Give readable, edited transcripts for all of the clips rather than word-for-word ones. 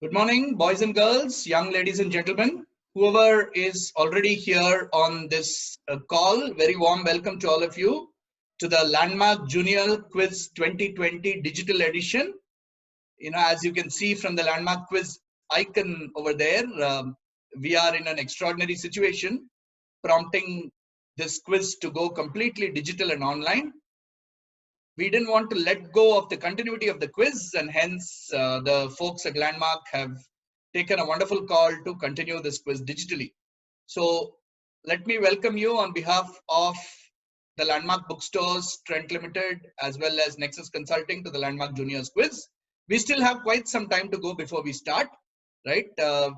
Good morning, boys and girls, young ladies and gentlemen. Whoever is already here on this call, very warm welcome to all of you to the Landmark Junior Quiz 2020 Digital Edition. As you can see from the Landmark Quiz icon over there, we are in an extraordinary situation, prompting this quiz to go completely digital and online. We didn't want to let go of the continuity of the quiz, and hence the folks at Landmark have taken a wonderful call to continue this quiz digitally. So let me welcome you on behalf of the Landmark Bookstores, Trent Limited, as well as Nexus Consulting to the Landmark Juniors Quiz. We still have quite some time to go before we start, right?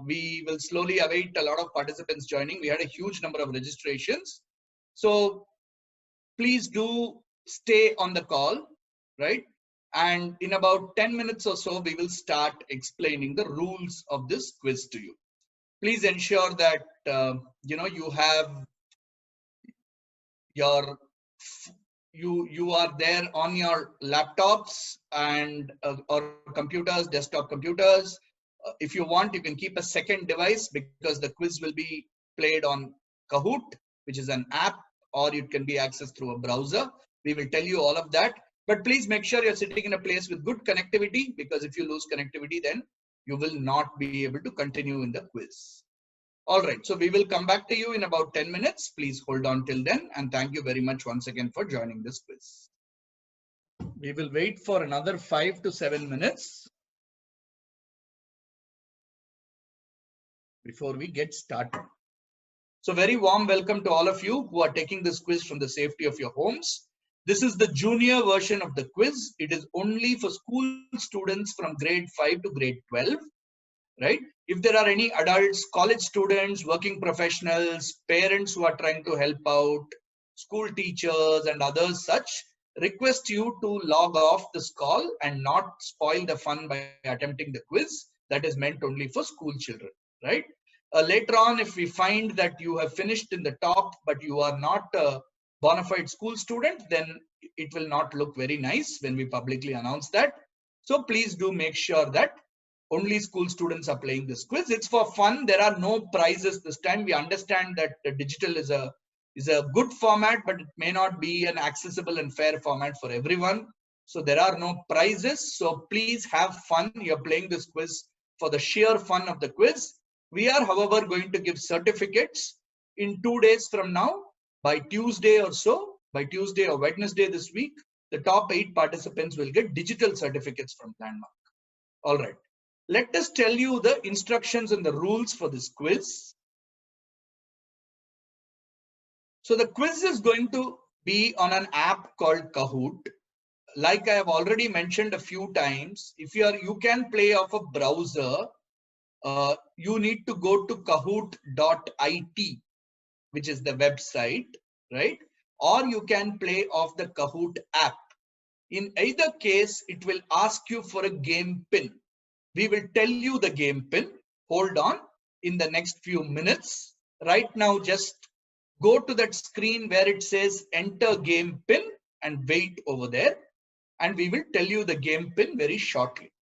We will slowly await a lot of participants joining. We had a huge number of registrations. So please do stay on the call, right? And in about 10 minutes or so, we will start explaining the rules of this quiz to you. Please ensure that you have your you are there on your laptops and or computers, desktop computers. If you want, you can keep a second device because the quiz will be played on Kahoot, which is an app, or it can be accessed through a browser. We will tell you all of that, but please make sure you're sitting in a place with good connectivity, because if you lose connectivity, then you will not be able to continue in the quiz. All right, so we will come back to you in about 10 minutes. Please hold on till then, and thank you very much once again for joining this quiz. We will wait for another 5 to 7 minutes before we get started. So very warm welcome to all of you who are taking this quiz from the safety of your homes. This is the junior version of the quiz. It is only for school students from grade 5 to grade 12, right? If there are any adults, college students, working professionals, parents who are trying to help out, school teachers and others such, request you to log off this call and not spoil the fun by attempting the quiz that is meant only for school children, right? Later on, if we find that you have finished in the top, but you are not a bona fide school student, then it will not look very nice when we publicly announce that. So please do make sure that only school students are playing this quiz. It's for fun. There are no prizes this time. We understand that the digital is a good format, but it may not be an accessible and fair format for everyone. So there are no prizes. So please have fun. You're playing this quiz for the sheer fun of the quiz. We are, however, going to give certificates in 2 days from now. By Tuesday or so, by Tuesday or Wednesday this week, the top 8 participants will get digital certificates from Landmark. All right. Let us tell you the instructions and the rules for this quiz. So the quiz is going to be on an app called Kahoot. Like I have already mentioned a few times, if you can play off a browser, you need to go to kahoot.it, which is the website, right? Or you can play off the Kahoot app. In either case, it will ask you for a game pin. We will tell you the game pin. Hold on in the next few minutes. Right now, just go to that screen where it says enter game pin and wait over there. And we will tell you the game pin very shortly.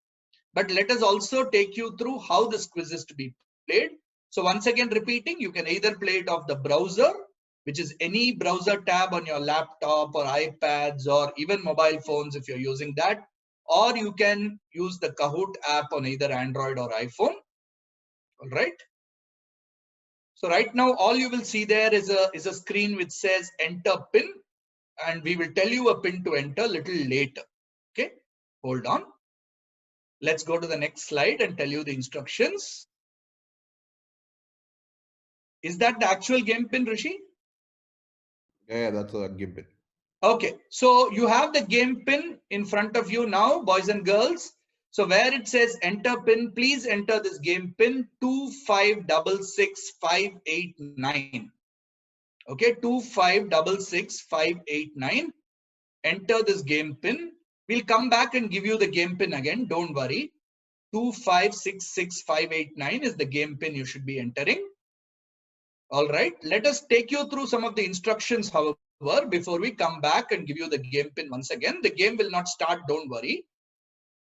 But let us also take you through how this quiz is to be played. So once again, repeating, you can either play it off the browser, which is any browser tab on your laptop or iPads or even mobile phones if you're using that, or you can use the Kahoot app on either Android or iPhone. All right. So right now, all you will see there is a screen which says enter pin, and we will tell you a pin to enter a little later. Okay, hold on. Let's go to the next slide and tell you the instructions. Is that the actual game pin, Rishi? Yeah, that's a game pin. Okay, so you have the game pin in front of you now, boys and girls. So where it says enter pin, please enter this game pin 2566589. Okay, 2566589. Enter this game pin. We'll come back and give you the game pin again. Don't worry. 2566589 is the game pin you should be entering. All right. Let us take you through some of the instructions, however, before we come back and give you the game pin once again. The game will not start. Don't worry.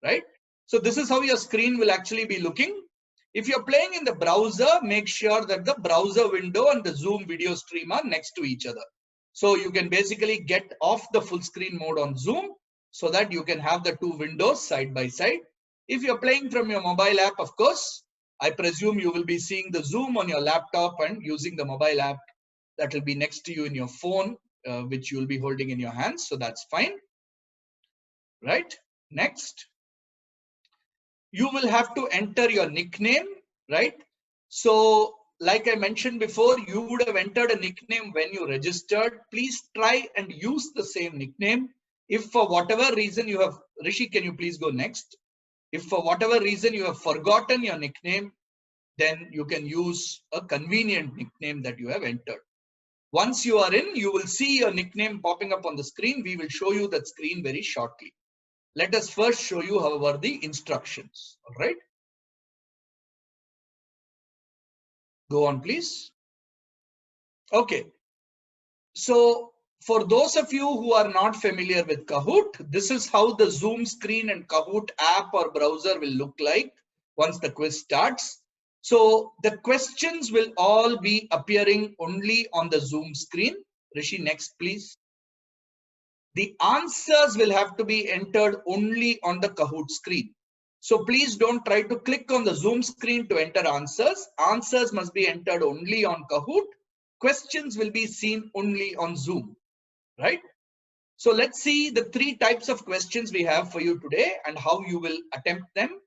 Right. So this is how your screen will actually be looking. If you're playing in the browser, make sure that the browser window and the Zoom video stream are next to each other. So you can basically get off the full screen mode on Zoom so that you can have the two windows side by side. If you're playing from your mobile app, of course, I presume you will be seeing the Zoom on your laptop and using the mobile app that will be next to you in your phone, which you'll be holding in your hands. So that's fine. Right? Next. You will have to enter your nickname, right? So like I mentioned before, you would have entered a nickname when you registered. Please try and use the same nickname. If for whatever reason you have, Rishi, can you please go next? If for whatever reason you have forgotten your nickname, then you can use a convenient nickname that you have entered. Once you are in, you will see your nickname popping up on the screen. We will show you that screen very shortly. Let us first show you, however, the instructions. All right. Go on, please. Okay. So for those of you who are not familiar with Kahoot, this is how the Zoom screen and Kahoot app or browser will look like once the quiz starts. So the questions will all be appearing only on the Zoom screen. Rishi, next, please. The answers will have to be entered only on the Kahoot screen. So please don't try to click on the Zoom screen to enter answers. Answers must be entered only on Kahoot. Questions will be seen only on Zoom, right? So let's see the three types of questions we have for you today and how you will attempt them.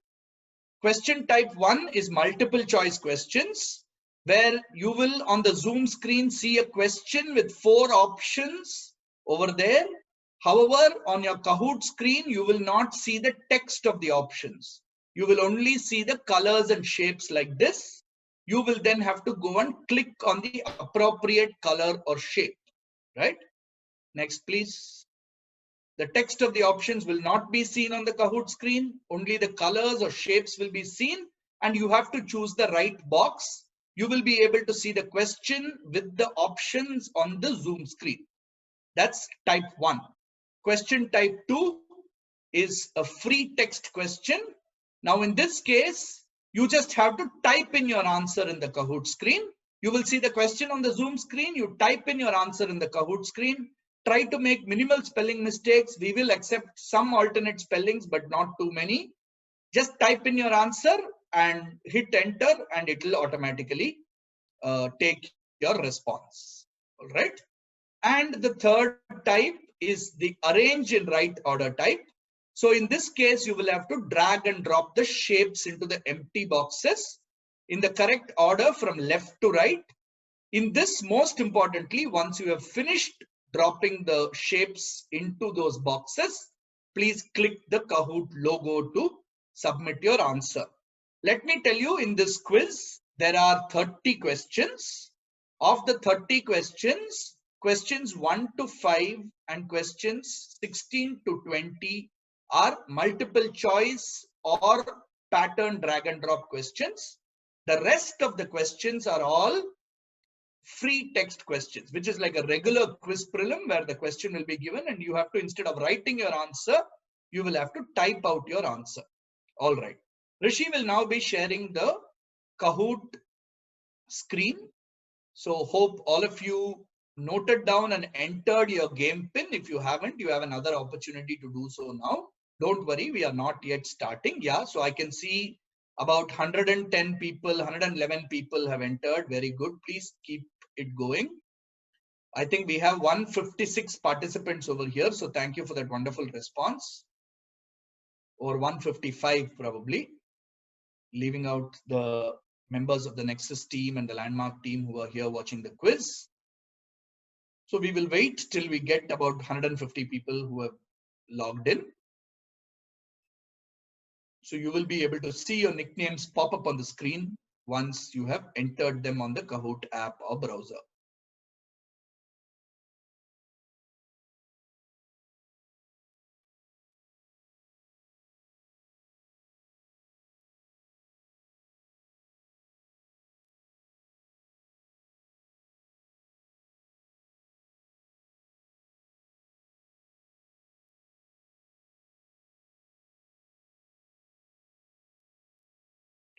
Question type 1 is multiple choice questions, where you will on the Zoom screen see a question with 4 options over there. However, on your Kahoot screen, you will not see the text of the options. You will only see the colors and shapes like this. You will then have to go and click on the appropriate color or shape, right? Next, please. The text of the options will not be seen on the Kahoot screen. Only the colors or shapes will be seen, and you have to choose the right box. You will be able to see the question with the options on the Zoom screen. That's type 1. Question type 2 is a free text question. Now in this case, you just have to type in your answer in the Kahoot screen. You will see the question on the Zoom screen. You type in your answer in the Kahoot screen. Try to make minimal spelling mistakes. We will accept some alternate spellings, but not too many. Just type in your answer and hit enter, and it will automatically take your response. All right. And the third type is the arrange in right order type. So in this case, you will have to drag and drop the shapes into the empty boxes in the correct order from left to right. In this, most importantly, once you have finished dropping the shapes into those boxes, please click the Kahoot logo to submit your answer. Let me tell you, in this quiz, there are 30 questions. Of the 30 questions, questions 1 to 5 and questions 16 to 20 are multiple choice or pattern drag and drop questions. The rest of the questions are all free text questions, which is like a regular quiz prelim where the question will be given and you have to, instead of writing your answer, you will have to type out your answer. All right. Rishi will now be sharing the Kahoot screen. So hope all of you noted down and entered your game pin. If you haven't, you have another opportunity to do so now. Don't worry, we are not yet starting. Yeah, so I can see about 110 people, 111 people have entered. Very good. Please keep it going. I think we have 156 participants over here. So thank you for that wonderful response. Or 155 probably, leaving out the members of the Nexus team and the Landmark team who are here watching the quiz. So we will wait till we get about 150 people who have logged in. So you will be able to see your nicknames pop up on the screen once you have entered them on the Kahoot app or browser.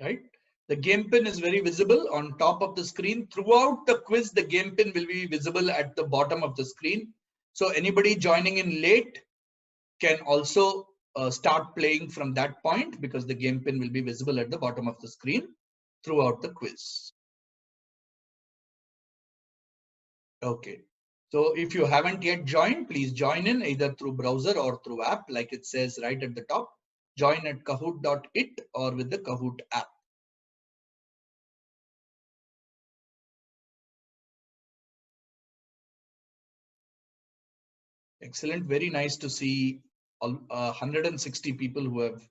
right? The game pin is very visible on top of the screen. Throughout the quiz, the game pin will be visible at the bottom of the screen. So anybody joining in late can also start playing from that point because the game pin will be visible at the bottom of the screen throughout the quiz. Okay. So if you haven't yet joined, please join in either through browser or through app, like it says right at the top. Join at kahoot.it or with the Kahoot app. Excellent. Very nice to see all, 160 people who have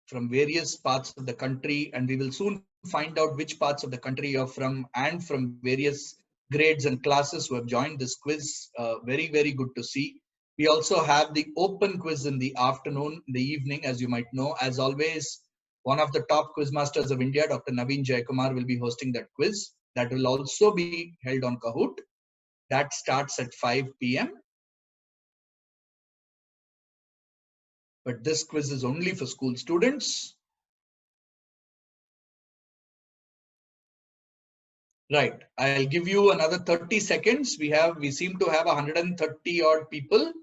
from various parts of the country, and we will soon find out which parts of the country you're from and from various grades and classes who have joined this quiz. Very, very good to see. We also have the open quiz in the afternoon, in the evening, as you might know. As always, one of the top quizmasters of India, Dr. Naveen Jayakumar, will be hosting that quiz. That will also be held on Kahoot. That starts at 5 p.m. But this quiz is only for school students. Right. I'll give you another 30 seconds. We seem to have 130 odd people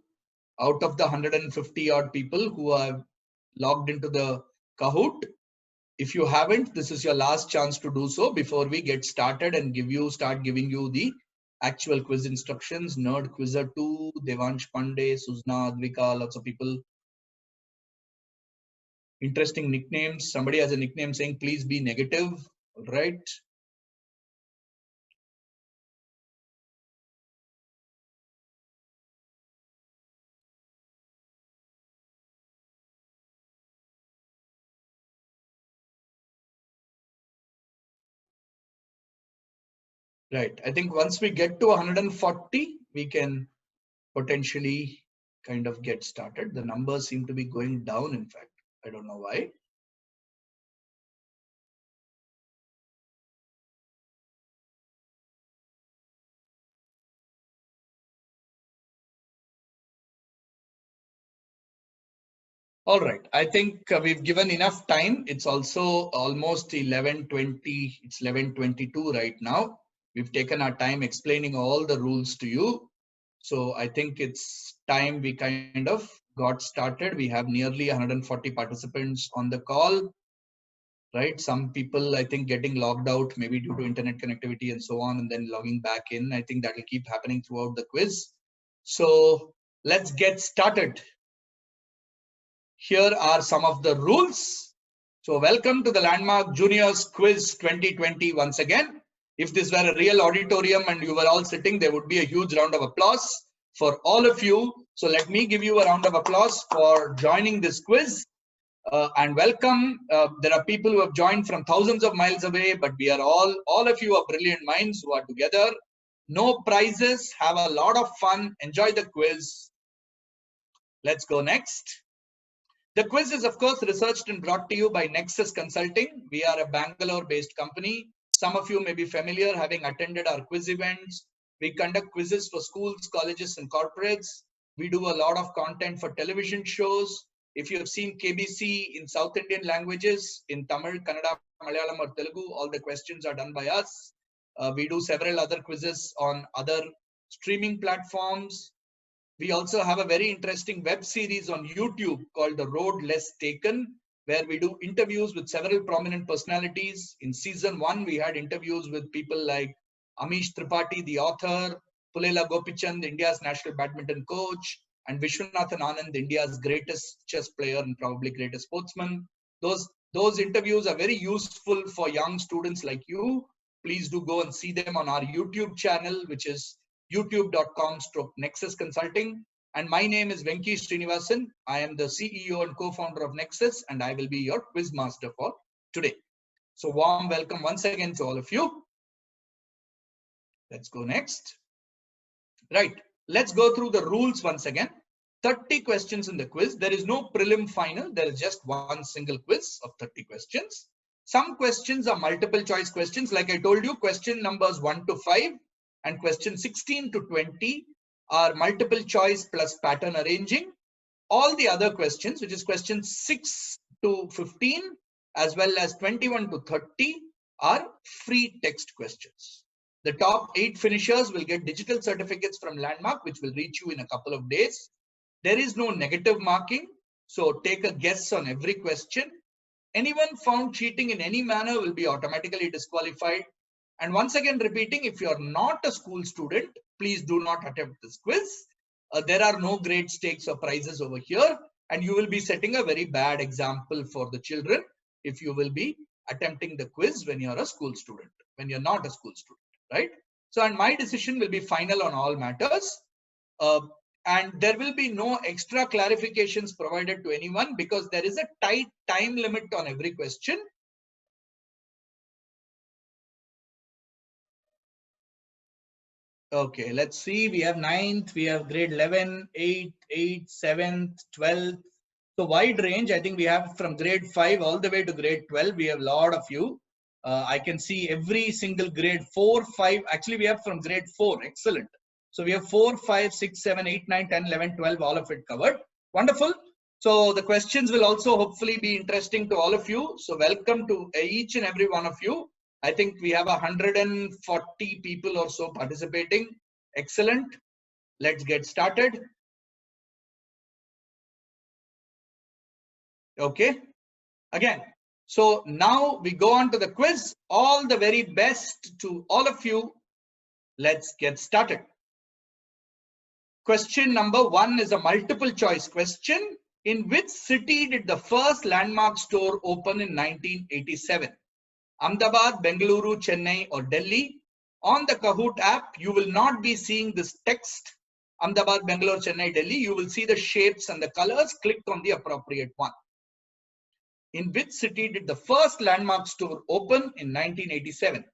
out of the 150 odd people who are logged into the Kahoot. If you haven't, this is your last chance to do so before we get started and start giving you the actual quiz instructions. Nerd Quizzer 2, Devansh Pandey, Suzna, Advika, lots of people. Interesting nicknames. Somebody has a nickname saying, please be negative. All right. Right. I think once we get to 140, we can potentially kind of get started. The numbers seem to be going down, in fact. I don't know why. All right. I think we've given enough time. It's also almost 11:20. It's 11:22 right now. We've taken our time explaining all the rules to you. So I think it's time we kind of got started. We have nearly 140 participants on the call, right? Some people, I think, getting logged out maybe due to internet connectivity and so on, and then logging back in. I think that will keep happening throughout the quiz. So let's get started. Here are some of the rules. So welcome to the Landmark Juniors Quiz 2020 once again. If this were a real auditorium and you were all sitting, there would be a huge round of applause for all of you. So let me give you a round of applause for joining this quiz. And welcome. There are people who have joined from thousands of miles away, but we are all of you are brilliant minds who are together. No prizes. Have a lot of fun. Enjoy the quiz. Let's go next. The quiz is, of course, researched and brought to you by Nexus Consulting. We are a Bangalore-based company. Some of you may be familiar, having attended our quiz events. We conduct quizzes for schools, colleges, and corporates. We do a lot of content for television shows. If you have seen KBC in South Indian languages, in Tamil, Kannada, Malayalam, or Telugu, all the questions are done by us. We do several other quizzes on other streaming platforms. We also have a very interesting web series on YouTube called The Road Less Taken, where we do interviews with several prominent personalities. In season 1, we had interviews with people like Amish Tripathi, the author, Pulela Gopichand, India's national badminton coach, and Vishwanathan Anand, India's greatest chess player and probably greatest sportsman. Those interviews are very useful for young students like you. Please do go and see them on our YouTube channel, which is youtube.com/Nexus Consulting. And my name is Venky Srinivasan. I am the CEO and co-founder of Nexus, and I will be your quiz master for today. So warm welcome once again to all of you. Let's go next. Right. Let's go through the rules once again. 30 questions in the quiz. There is no prelim final. There is just one single quiz of 30 questions. Some questions are multiple choice questions. Like I told you, question numbers 1 to 5 and question 16 to 20 are multiple choice plus pattern arranging. All the other questions, which is questions 6 to 15, as well as 21 to 30 are free text questions. The top 8 finishers will get digital certificates from Landmark, which will reach you in a couple of days. There is no negative marking, so take a guess on every question. Anyone found cheating in any manner will be automatically disqualified. And once again repeating, if you are not a school student, please do not attempt this quiz. There are no grade stakes or prizes over here, and you will be setting a very bad example for the children if you will be attempting the quiz when you're a school student, when you're not a school student, right? So, and my decision will be final on all matters. And there will be no extra clarifications provided to anyone because there is a tight time limit on every question. Okay, let's see. We have 9th, we have grade 11, 8th, 8th, 7th, 12th. So wide range. I think we have from grade 5 all the way to grade 12. We have a lot of you. I can see every single grade 4, 5. Actually, we have from grade 4. Excellent. So we have 4, 5, 6, 7, 8, 9, 10, 11, 12, all of it covered. Wonderful. So the questions will also hopefully be interesting to all of you. So welcome to each and every one of you. I think we have 140 people or so participating. Excellent. Let's get started. Okay. Again. So now we go on to the quiz. All the very best to all of you. Let's get started. Question number 1 is a multiple choice question. In which city did the first Landmark store open in 1987? Ahmedabad, Bengaluru, Chennai, or Delhi? On the Kahoot app, you will not be seeing this text, Ahmedabad, Bangalore, Chennai, Delhi. You will see the shapes and the colors. Click on the appropriate one. In which city did the first Landmark store open in 1987?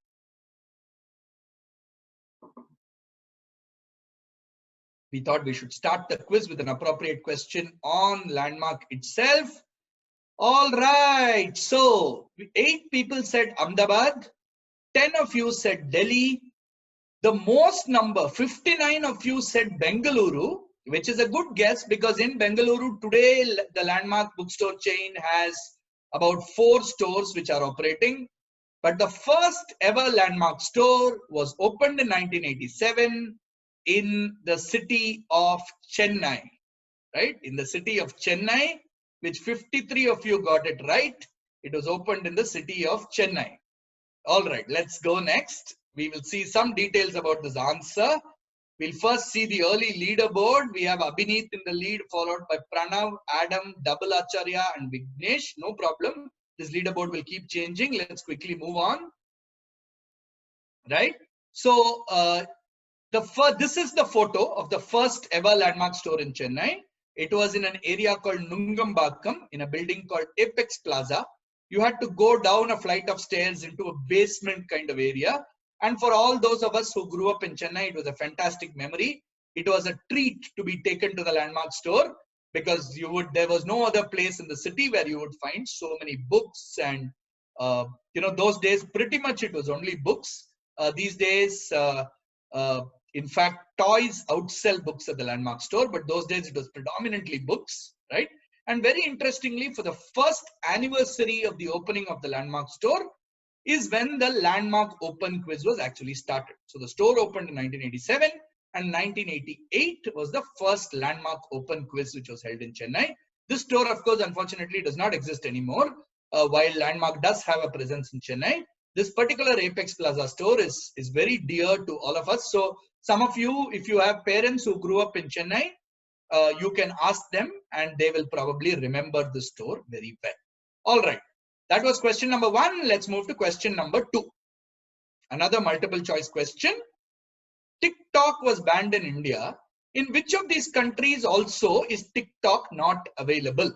We thought we should start the quiz with an appropriate question on Landmark itself. All right. So 8 people said Ahmedabad. 10 of you said Delhi. The most number, 59 of you said Bengaluru, which is a good guess because in Bengaluru today, the Landmark bookstore chain has about 4 stores which are operating. But the first ever Landmark store was opened in 1987 in the city of Chennai, right? In the city of Chennai, which 53 of you got it right. It was opened in the city of Chennai. All right, let's go next. We will see some details about this answer. We'll first see the early leaderboard. We have Abhineet in the lead, followed by Pranav, Adam, Double Acharya, and Vignesh. No problem. This leaderboard will keep changing. Let's quickly move on. Right? So, this is the photo of the first ever Landmark store in Chennai. It was in an area called Nungambakam, in a building called Apex Plaza. You had to go down a flight of stairs into a basement kind of area. And for all those of us who grew up in Chennai, it was a fantastic memory. It was a treat to be taken to the Landmark store because there was no other place in the city where you would find so many books. And, those days, pretty much it was only books. These days, in fact, toys outsell books at the Landmark store, but those days it was predominantly books, right? And very interestingly, for the first anniversary of the opening of the Landmark store is when the Landmark Open quiz was actually started. So the store opened in 1987 and 1988 was the first Landmark Open quiz which was held in Chennai. This store, of course, unfortunately does not exist anymore, while Landmark does have a presence in Chennai. This particular Apex Plaza store is very dear to all of us. So some of you, if you have parents who grew up in Chennai, you can ask them and they will probably remember the store very well. All right. That was question number 1. Let's move to question number 2. Another multiple choice question. TikTok was banned in India. In which of these countries also is TikTok not available?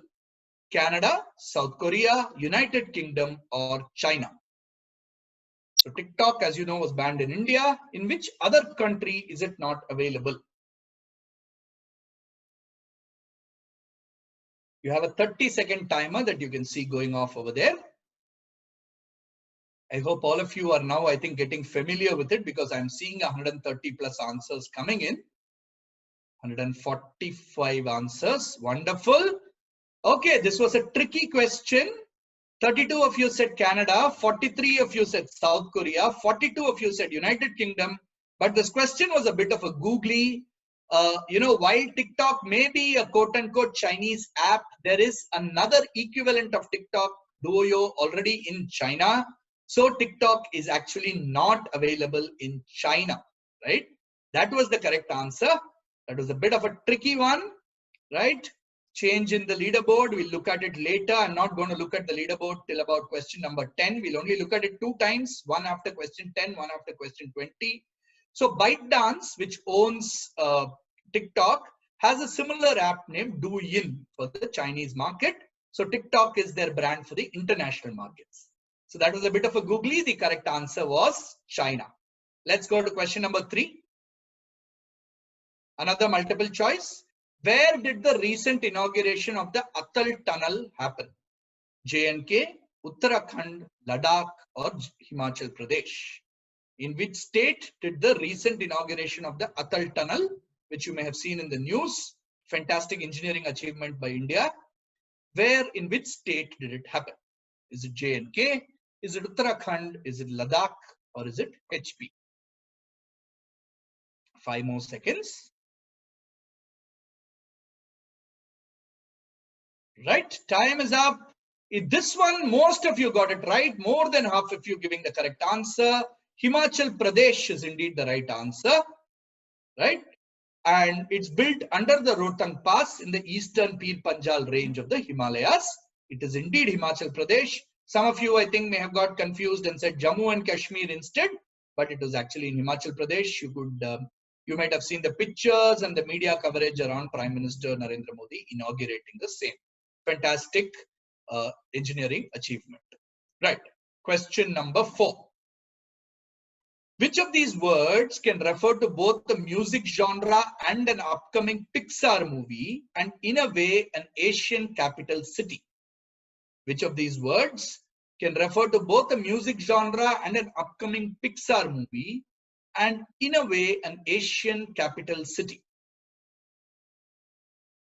Canada, South Korea, United Kingdom, or China? So TikTok, as you know, was banned in India. In which other country is it not available? You have a 30-second timer that you can see going off over there. I hope all of you are now, I think, getting familiar with it because I'm seeing 130 plus answers coming in. 145 answers. Wonderful. Okay, this was a tricky question. 32 of you said Canada, 43 of you said South Korea, 42 of you said United Kingdom. But this question was a bit of a googly. While TikTok may be a quote-unquote Chinese app, there is another equivalent of TikTok, Douyo, already in China. So TikTok is actually not available in China, right? That was the correct answer. That was a bit of a tricky one, right? Change in the leaderboard. We'll look at it later. I'm not going to look at the leaderboard till about question number 10. We'll only look at it 2 times, one after question 10, one after question 20. So ByteDance, which owns TikTok, has a similar app named Douyin for the Chinese market. So TikTok is their brand for the international markets. So that was a bit of a googly. The correct answer was China. Let's go to question number 3. Another multiple choice. Where did the recent inauguration of the Atal Tunnel happen? J&K, Uttarakhand, Ladakh, or Himachal Pradesh? In which state did the recent inauguration of the Atal Tunnel, which you may have seen in the news, fantastic engineering achievement by India, in which state did it happen? Is it J&K? Is it Uttarakhand? Is it Ladakh? Or is it HP? 5 more seconds. Right, time is up. This one, most of you got it right. More than half of you giving the correct answer. Himachal Pradesh is indeed the right answer, right? And it's built under the Rohtang Pass in the eastern Pir Panjal range of the Himalayas. It is indeed Himachal Pradesh. Some of you, I think, may have got confused and said Jammu and Kashmir instead, but it was actually in Himachal Pradesh. You might have seen the pictures and the media coverage around Prime Minister Narendra Modi inaugurating the same. Fantastic engineering achievement. Right. Question number 4. Which of these words can refer to both the music genre and an upcoming Pixar movie, and in a way an Asian capital city? Which of these words can refer to both the music genre and an upcoming Pixar movie, and in a way an Asian capital city?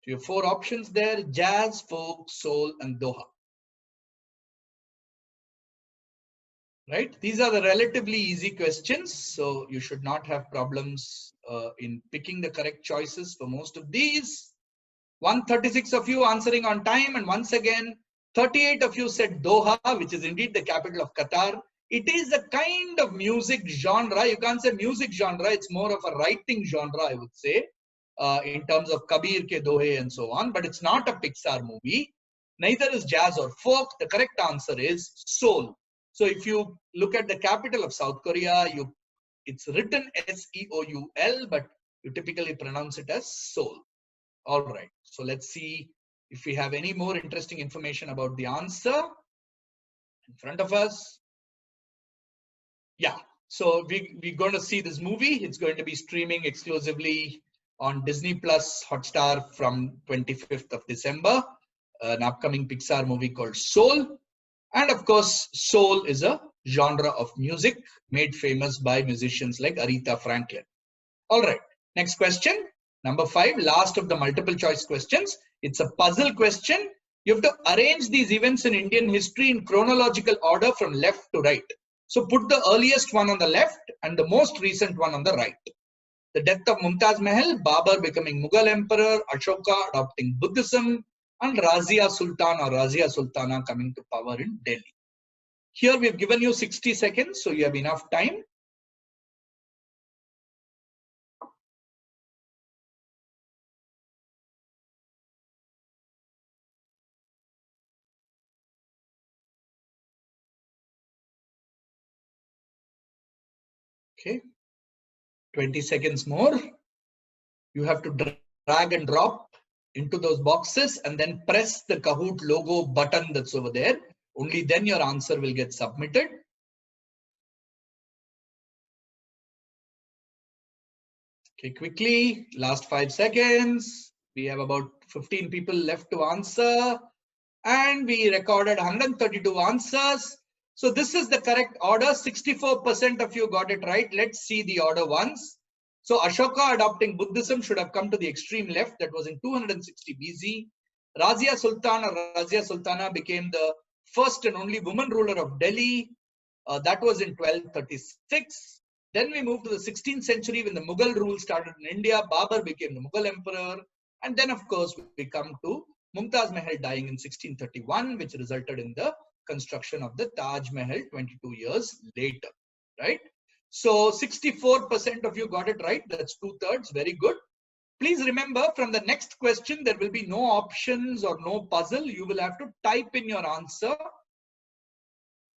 So you have 4 options there: jazz, folk, soul, and Doha. Right? These are the relatively easy questions, so you should not have problems in picking the correct choices for most of these. 136 of you answering on time, and once again, 38 of you said Doha, which is indeed the capital of Qatar. It is a kind of music genre. You can't say music genre, it's more of a writing genre, I would say, in terms of Kabir ke Dohe and so on, but it's not a Pixar movie. Neither is jazz or folk. The correct answer is Seoul. So if you look at the capital of South Korea, it's written S-E-O-U-L, but you typically pronounce it as Seoul. All right. So let's see if we have any more interesting information about the answer in front of us. Yeah. So we're going to see this movie. It's going to be streaming exclusively on Disney Plus Hotstar from 25th of December. An upcoming Pixar movie called Soul. And of course, soul is a genre of music made famous by musicians like Aretha Franklin. All right, next question, number 5, last of the multiple choice questions. It's a puzzle question. You have to arrange these events in Indian history in chronological order from left to right. So put the earliest one on the left and the most recent one on the right. The death of Mumtaz Mahal, Babur becoming Mughal emperor, Ashoka adopting Buddhism, and Razia Sultan or Razia Sultana coming to power in Delhi. Here we have given you 60 seconds, so you have enough time. Okay, 20 seconds more. You have to drag and drop into those boxes and then press the Kahoot logo button that's over there. Only then your answer will get submitted. Okay, quickly, last 5 seconds. We have about 15 people left to answer, and we recorded 132 answers. So this is the correct order. 64% of you got it right. Let's see the order once. So Ashoka adopting Buddhism should have come to the extreme left. That was in 260 BC. Razia Sultan or Razia Sultana became the first and only woman ruler of Delhi. That was in 1236. Then we moved to the 16th century when the Mughal rule started in India. Babur became the Mughal emperor. And then, of course, we come to Mumtaz Mahal dying in 1631, which resulted in the construction of the Taj Mahal 22 years later, right? So 64% of you got it right. That's 2/3. Very good. Please remember, from the next question, there will be no options or no puzzle. You will have to type in your answer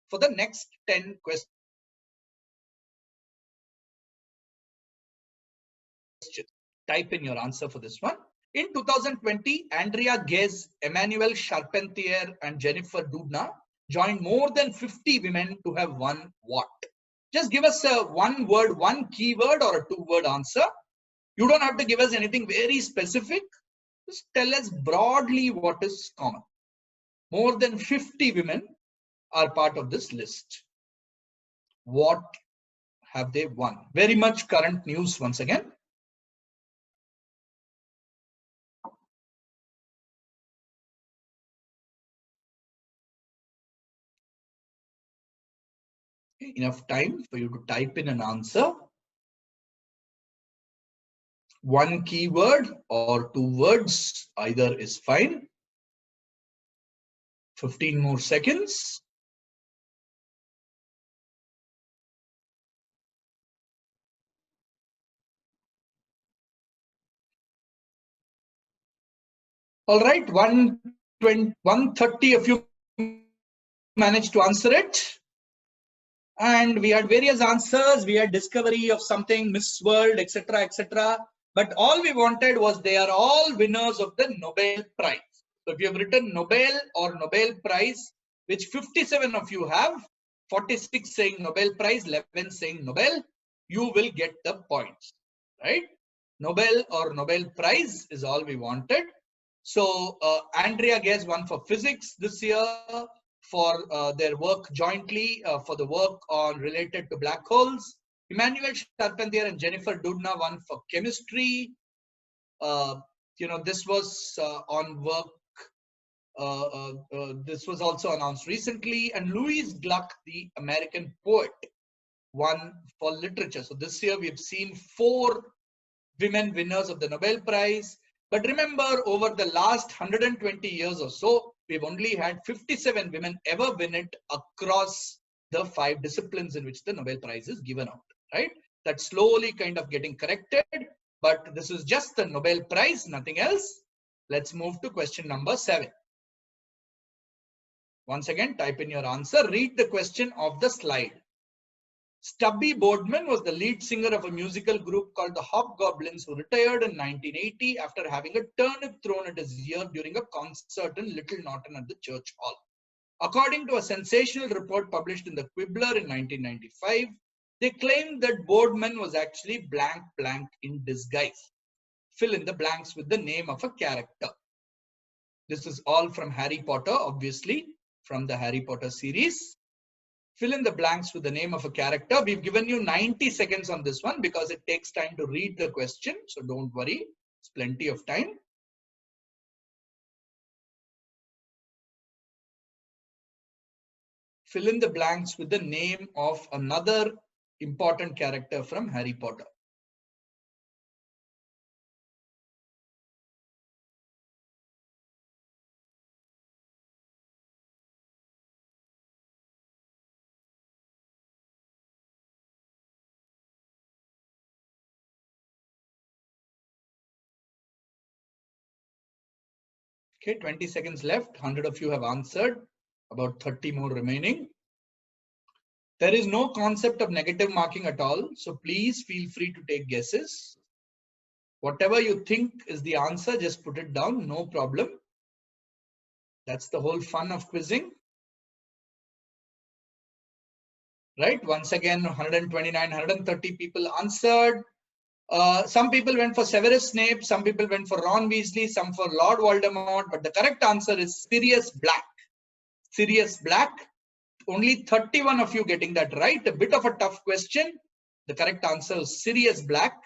for the next 10 questions. Type in your answer for this one. In 2020, Andrea Ghez, Emmanuel Charpentier, and Jennifer Doudna joined more than 50 women to have won what? Just give us a one word, one keyword, or a two-word answer. You don't have to give us anything very specific. Just tell us broadly what is common. More than 50 women are part of this list. What have they won? Very much current news once again. Enough time for you to type in an answer. One keyword or two words, either is fine. 15 more seconds. All right, 130 of you managed to answer it. And we had various answers. We had discovery of something, Miss World, etc., etc. But all we wanted was they are all winners of the Nobel Prize. So if you have written Nobel or Nobel Prize, which 57 of you have, 46 saying Nobel Prize, 11 saying Nobel, you will get the points, right? Nobel or Nobel Prize is all we wanted. So Andrea Ghez won for physics this year for their work jointly for the work on related to black holes. Emmanuel Charpentier and Jennifer Doudna won for chemistry. This was on work. This was also announced recently. And Louise Gluck, the American poet, won for literature. So this year we've seen 4 women winners of the Nobel Prize. But remember, over the last 120 years or so, we've only had 57 women ever win it across the 5 disciplines in which the Nobel Prize is given out, right? That's slowly kind of getting corrected, but this is just the Nobel Prize, nothing else. Let's move to question number 7. Once again, type in your answer. Read the question of the slide. Stubby Boardman was the lead singer of a musical group called the Hobgoblins, who retired in 1980 after having a turnip thrown at his ear during a concert in Little Norton at the Church Hall. According to a sensational report published in the Quibbler in 1995, they claimed that Boardman was actually blank blank in disguise. Fill in the blanks with the name of a character. This is all from Harry Potter, obviously, from the Harry Potter series. Fill in the blanks with the name of a character. We've given you 90 seconds on this one because it takes time to read the question. So don't worry, it's plenty of time. Fill in the blanks with the name of another important character from Harry Potter. Okay, 20 seconds left. 100 of you have answered. About 30 more remaining. There is no concept of negative marking at all. So please feel free to take guesses. Whatever you think is the answer, just put it down. No problem. That's the whole fun of quizzing. Right? Once again, 129, 130 people answered. Some people went for Severus Snape, some people went for Ron Weasley, some for Lord Voldemort, but the correct answer is Sirius Black. Sirius Black. Only 31 of you getting that right. A bit of a tough question. The correct answer is Sirius Black,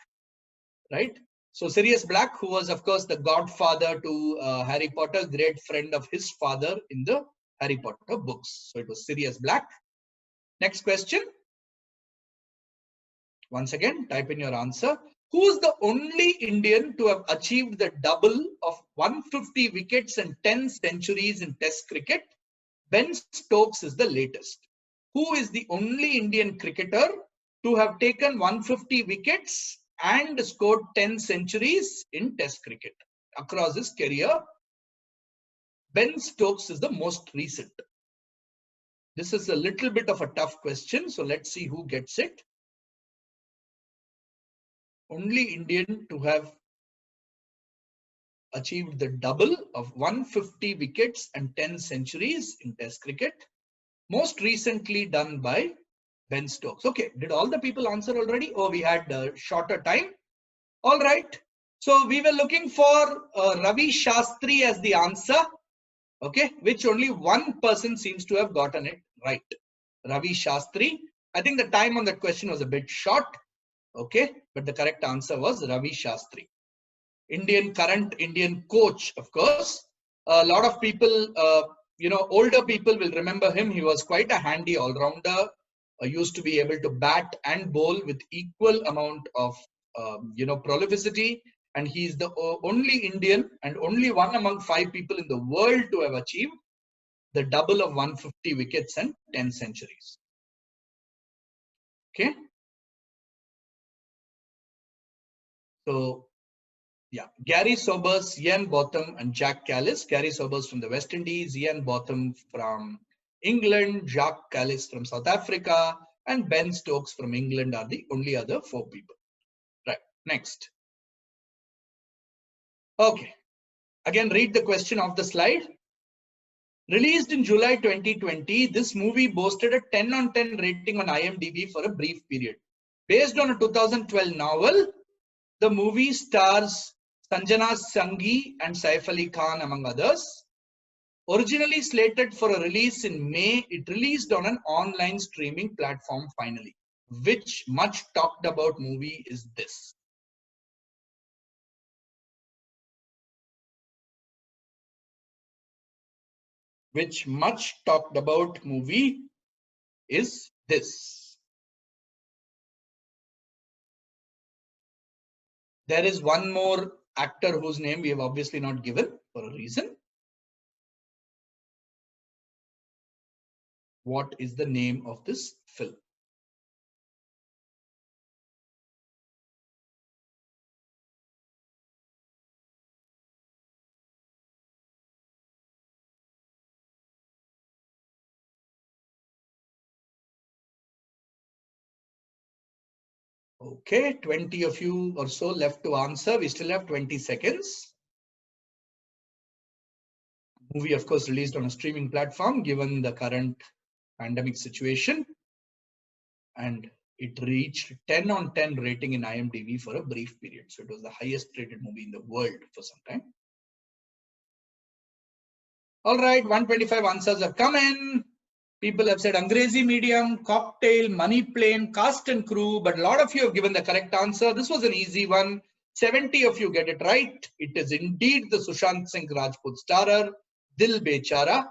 right? So Sirius Black, who was of course the godfather to Harry Potter, great friend of his father in the Harry Potter books. So it was Sirius Black. Next question. Once again, type in your answer. Who is the only Indian to have achieved the double of 150 wickets and 10 centuries in Test cricket? Ben Stokes is the latest. Who is the only Indian cricketer to have taken 150 wickets and scored 10 centuries in Test cricket across his career? Ben Stokes is the most recent. This is a little bit of a tough question, so let's see who gets it. Only Indian to have achieved the double of 150 wickets and 10 centuries in Test cricket. Most recently done by Ben Stokes. Okay, did all the people answer already? Oh, we had a shorter time. All right. So we were looking for Ravi Shastri as the answer. Okay, which only one person seems to have gotten it right. Ravi Shastri. I think the time on that question was a bit short. Okay, but the correct answer was Ravi Shastri. Current Indian coach, of course. A lot of people, older people will remember him. He was quite a handy all-rounder. Used to be able to bat and bowl with equal amount of, prolificity. And he's the only Indian and only one among 5 people in the world to have achieved the double of 150 wickets and 10 centuries. Okay. So, yeah, Gary Sobers, Ian Botham, and Jack Callis. Gary Sobers from the West Indies, Ian Botham from England, Jack Callis from South Africa, and Ben Stokes from England are the only other 4 people. Right, next. Okay, again, read the question off the slide. Released in July 2020, this movie boasted a 10 on 10 rating on IMDb for a brief period. Based on a 2012 novel, the movie stars Sanjana Sanghi and Saif Ali Khan, among others. Originally slated for a release in May, it released on an online streaming platform finally. Which much talked about movie is this? Which much talked about movie is this? There is one more actor whose name we have obviously not given for a reason. What is the name of this film? Okay, 20 of you or so left to answer. We still have 20 seconds. Movie, of course, released on a streaming platform given the current pandemic situation. And it reached 10 on 10 rating in IMDb for a brief period. So it was the highest rated movie in the world for some time. All right, 125 answers have come in. People have said Angrezi medium, cocktail, money plane, cast and crew, but a lot of you have given the correct answer. This was an easy one. 70 of you get it right. It is indeed the Sushant Singh Rajput starrer, Dil Bechara.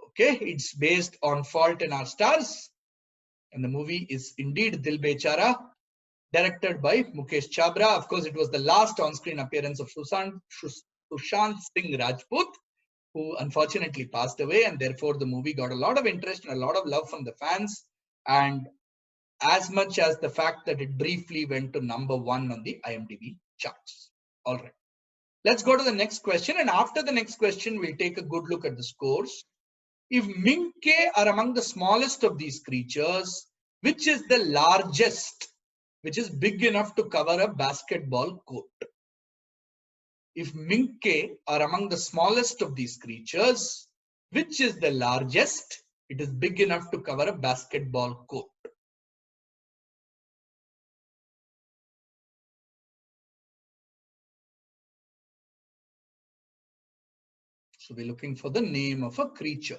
Okay, it's based on Fault in Our Stars. And the movie is indeed Dil Bechara, directed by Mukesh Chabra. Of course, it was the last on-screen appearance of Sushant Singh Rajput, who unfortunately passed away, and therefore the movie got a lot of interest and a lot of love from the fans, and as much as the fact that it briefly went to #1 on the IMDb charts. All right, let's go to the next question, and after the next question we'll take a good look at the scores. If minke are among the smallest of these creatures, which is the largest, which is big enough to cover a basketball court? If minke are among the smallest of these creatures, which is the largest? It is big enough to cover a basketball court. So we're looking for the name of a creature.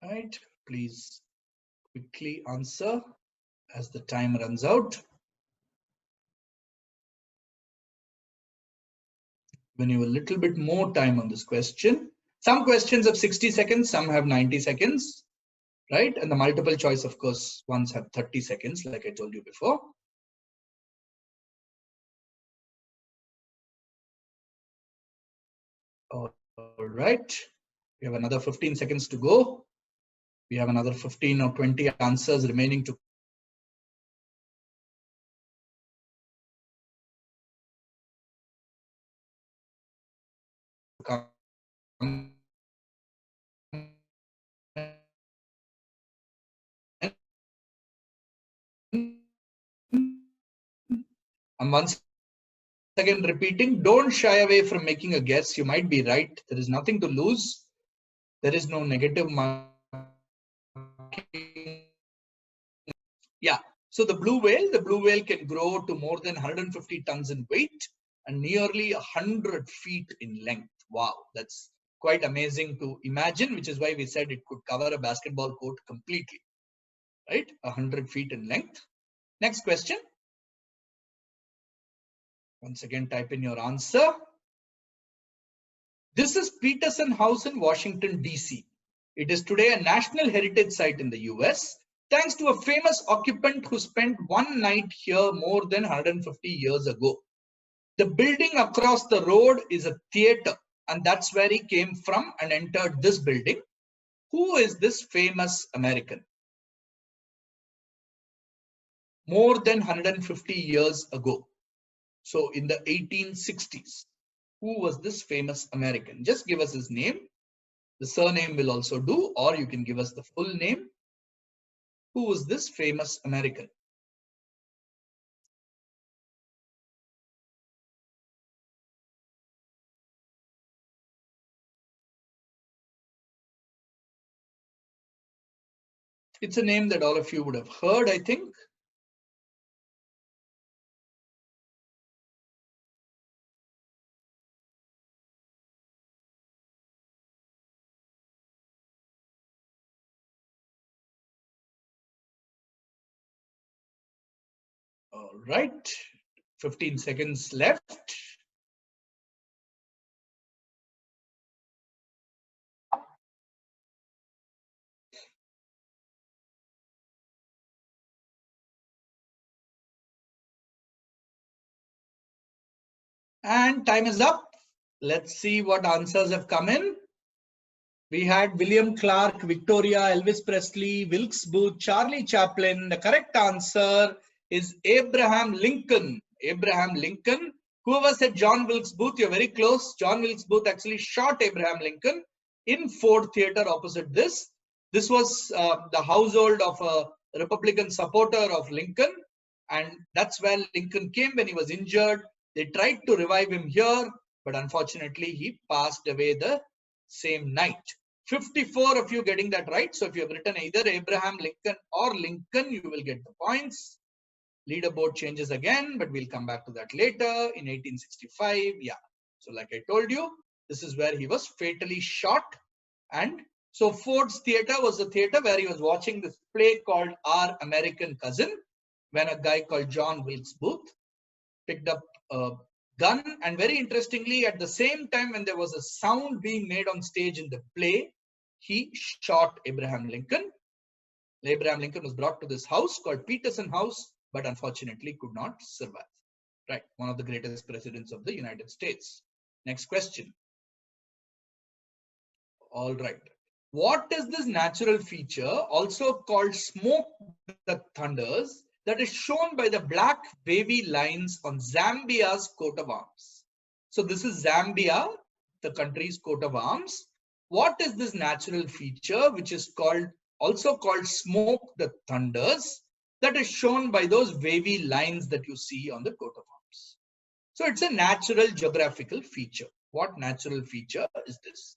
Right? Please quickly answer as the time runs out. When you have a little bit more time on this question. Some questions have 60 seconds, some have 90 seconds, right? And the multiple choice, of course, ones have 30 seconds, like I told you before. All right. We have another 15 seconds to go. We have another 15 or 20 answers remaining to come. I'm once again repeating, don't shy away from making a guess. You might be right. There is nothing to lose. There is no negative marking. Yeah. So the blue whale can grow to more than 150 tons in weight and nearly 100 feet in length. Wow, that's quite amazing to imagine, which is why we said it could cover a basketball court completely, right? 100 feet in length. Next question. Once again, type in your answer. This is Peterson House in Washington, D.C. It is today a National Heritage Site in the US, thanks to a famous occupant who spent one night here more than 150 years ago. The building across the road is a theater, and that's where he came from and entered this building. Who is this famous American? More than 150 years ago. So in the 1860s. Who was this famous American? Just give us his name. The surname will also do, or you can give us the full name. Who was this famous American? It's a name that all of you would have heard, I think. All right, 15 seconds left. And time is up. Let's see what answers have come in. We had William Clark, Victoria, Elvis Presley, Wilkes Booth, Charlie Chaplin. The correct answer is Abraham Lincoln. Abraham Lincoln. Whoever said John Wilkes Booth, you're very close. John Wilkes Booth actually shot Abraham Lincoln in Ford Theater opposite this. This was the household of a Republican supporter of Lincoln. And that's where Lincoln came when he was injured. They tried to revive him here, but unfortunately he passed away the same night. 54 of you getting that right. So if you have written either Abraham Lincoln or Lincoln, you will get the points. Leaderboard changes again, but we'll come back to that later. In 1865, yeah. So like I told you, this is where he was fatally shot. And so Ford's Theater was the theater where he was watching this play called Our American Cousin, when a guy called John Wilkes Booth picked up a gun. And very interestingly, at the same time when there was a sound being made on stage in the play, he shot Abraham Lincoln. Abraham Lincoln was brought to this house called Peterson House, but unfortunately could not survive. Right, one of the greatest presidents of the United States. Next question. All right. What is this natural feature, also called smoke that thunders, that is shown by the black wavy lines on Zambia's coat of arms? So this is Zambia, the country's coat of arms. What is this natural feature which is also called smoke that thunders, that is shown by those wavy lines that you see on the coat of arms? So it's a natural geographical feature. What natural feature is this?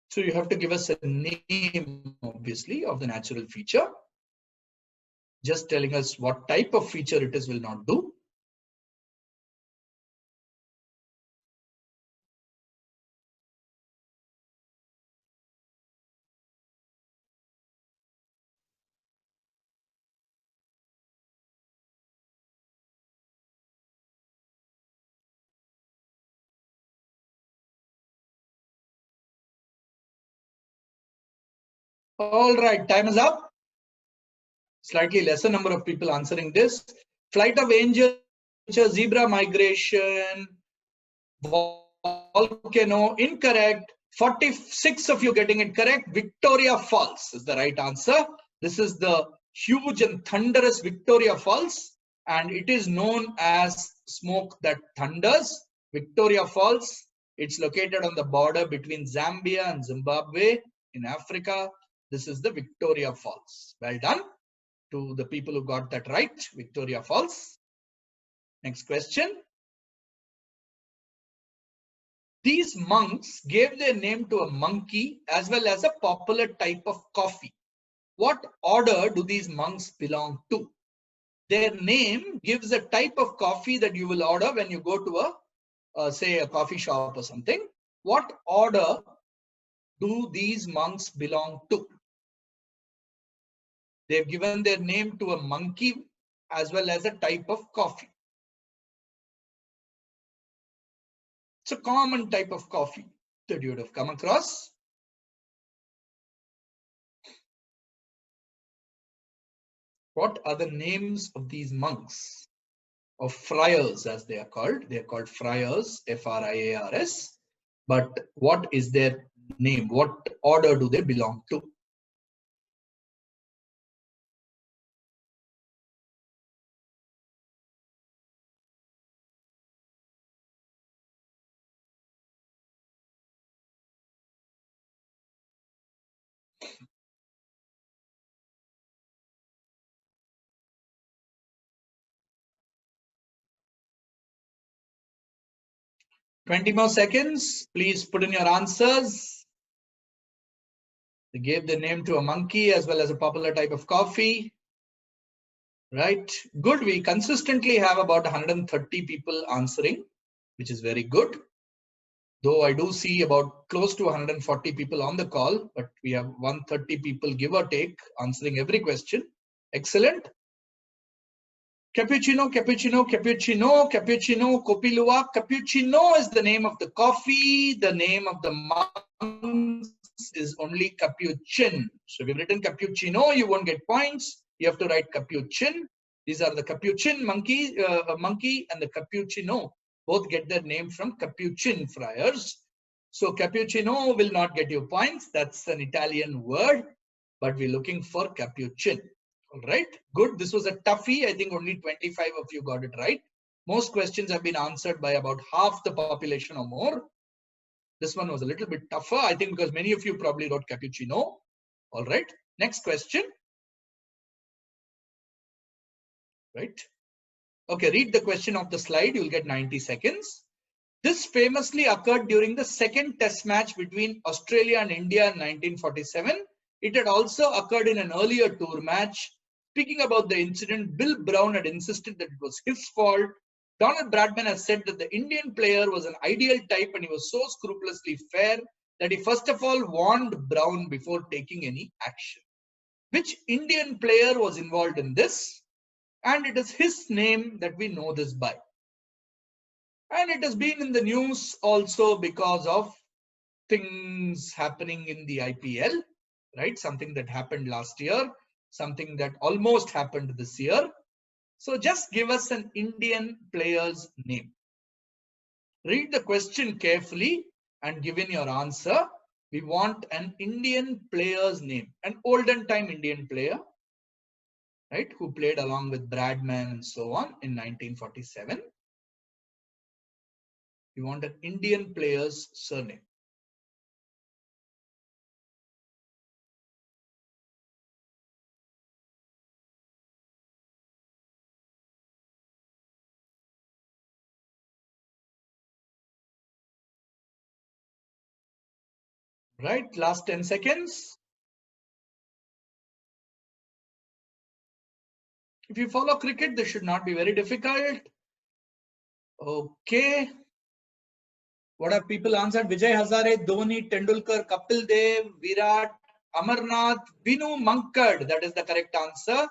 So you have to give us a name, obviously, of the natural feature. Just telling us what type of feature it is will not do. All right, time is up. Slightly lesser number of people answering this. Flight of angels, zebra migration, volcano, incorrect. 46 of you getting it correct. Victoria Falls is the right answer. This is the huge and thunderous Victoria Falls, and it is known as smoke that thunders. Victoria Falls. It's located on the border between Zambia and Zimbabwe in Africa. This is the Victoria Falls. Well done to the people who got that right. Victoria Falls. Next question. These monks gave their name to a monkey as well as a popular type of coffee. What order do these monks belong to? Their name gives a type of coffee that you will order when you go to say a coffee shop or something. What order do these monks belong to? They've given their name to a monkey as well as a type of coffee. It's a common type of coffee that you would have come across. What are the names of these monks, or friars as they are called? They are called friars, F-R-I-A-R-S. But what is their name? What order do they belong to? Twenty more seconds. Please put in your answers. They gave the name to a monkey as well as a popular type of coffee. Right. Good. We consistently have about 130 people answering, which is very good. Though I do see about close to 140 people on the call, but we have 130 people, give or take, answering every question. Excellent. Cappuccino, cappuccino, cappuccino, cappuccino, copilua. Cappuccino is the name of the coffee. The name of the monks is only capuchin. So if you've written cappuccino, you won't get points. You have to write capuchin. These are the capuchin monkey and the cappuccino. Both get their name from Capuchin friars. So cappuccino will not get you points. That's an Italian word, but we're looking for capuchin. All right, good. This was a toughie. I think only 25 of you got it right. Most questions have been answered by about half the population or more. This one was a little bit tougher, I think, because many of you probably wrote cappuccino. All right, next question. Right. Okay, read the question of the slide. You'll get 90 seconds. This famously occurred during the second test match between Australia and India in 1947. It had also occurred in an earlier tour match. Speaking about the incident, Bill Brown had insisted that it was his fault. Donald Bradman has said that the Indian player was an ideal type and he was so scrupulously fair that he first of all warned Brown before taking any action. Which Indian player was involved in this? And it is his name that we know this by. And it has been in the news also because of things happening in the IPL, right? Something that happened last year, something that almost happened this year. So just give us an Indian player's name. Read the question carefully and give in your answer. We want an Indian player's name, an olden time Indian player, right, who played along with Bradman and so on in 1947. We want an Indian player's surname. Right, last 10 seconds. If you follow cricket, this should not be very difficult. Okay. What have people answered? Vijay Hazare, Dhoni, Tendulkar, Kapil Dev, Virat, Amarnath, Vinu Mankad. That is the correct answer.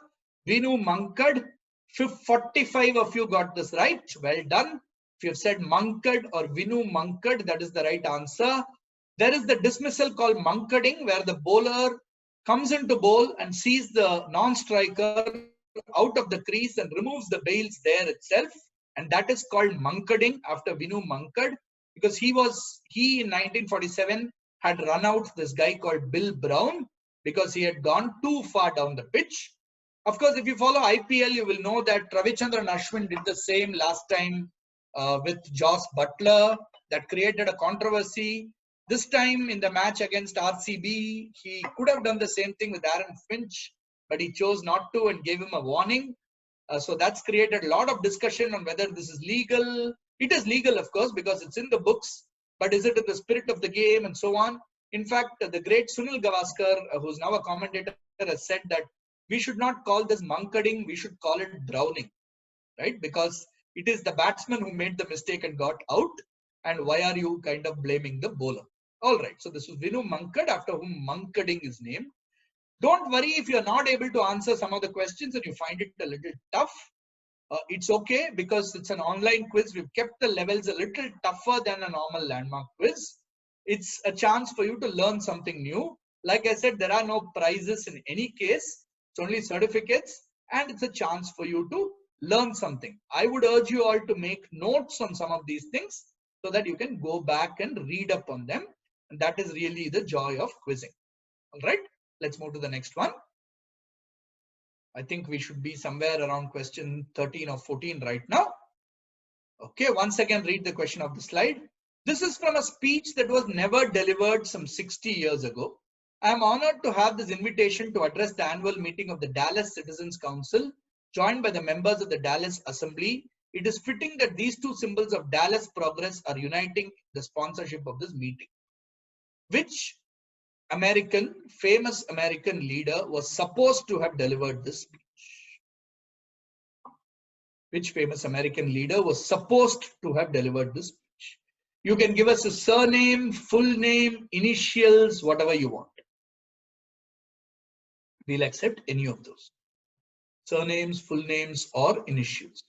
Vinu Mankad. 45 of you got this right. Well done. If you have said Mankad or Vinu Mankad, that is the right answer. There is the dismissal called Mankading, where the bowler comes into bowl and sees the non-striker out of the crease and removes the bails there itself. And that is called Munkading, after Vinu Munkad, because he in 1947 had run out this guy called Bill Brown because he had gone too far down the pitch. Of course, if you follow IPL, you will know that Ravichandran Ashwin did the same last time with Joss Butler. That created a controversy. This time in the match against RCB, he could have done the same thing with Aaron Finch, but he chose not to and gave him a warning. So that's created a lot of discussion on whether this is legal. It is legal, of course, because it's in the books, but is it in the spirit of the game and so on? In fact, the great Sunil Gavaskar, who's now a commentator, has said that we should not call this munkading, we should call it drowning, right? Because it is the batsman who made the mistake and got out. And why are you kind of blaming the bowler? All right, so this was Vinu Munkad, after whom munkading is named. Don't worry if you're not able to answer some of the questions and you find it a little tough. It's okay, because it's an online quiz. We've kept the levels a little tougher than a normal landmark quiz. It's a chance for you to learn something new. Like I said, there are no prizes in any case. It's only certificates, and it's a chance for you to learn something. I would urge you all to make notes on some of these things so that you can go back and read up on them. And that is really the joy of quizzing. All right, let's move to the next one. I think we should be somewhere around question 13 or 14 right now. Okay, once again, read the question of the slide. This is from a speech that was never delivered some 60 years ago. I am honored to have this invitation to address the annual meeting of the Dallas Citizens Council, joined by the members of the Dallas Assembly. It is fitting that these two symbols of Dallas progress are uniting the sponsorship of this meeting. Which famous American leader was supposed to have delivered this speech? Which famous American leader was supposed to have delivered this speech? You can give us a surname, full name, initials, whatever you want. We'll accept any of those. Surnames, full names, or initials.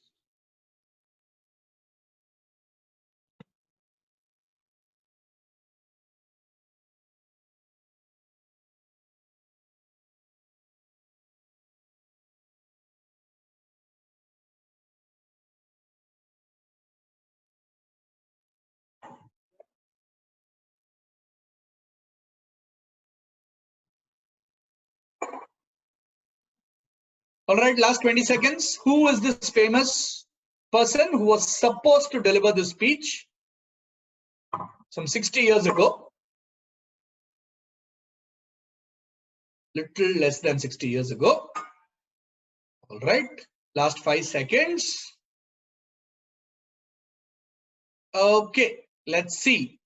All right, last 20 seconds. Who is this famous person who was supposed to deliver this speech some 60 years ago? Little less than 60 years ago. All right, last 5 seconds. Okay, let's see.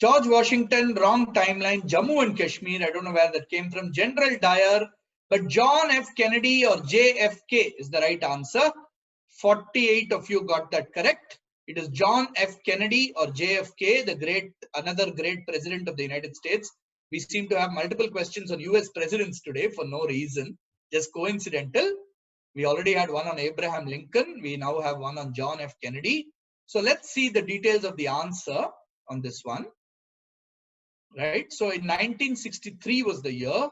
George Washington, wrong timeline. Jammu and Kashmir, I don't know where that came from. General Dyer, but John F. Kennedy or JFK is the right answer. 48 of you got that correct. It is John F. Kennedy or JFK, another great president of the United States. We seem to have multiple questions on US presidents today for no reason, just coincidental. We already had one on Abraham Lincoln. We now have one on John F. Kennedy. So let's see the details of the answer on this one. Right. So in 1963 was the year,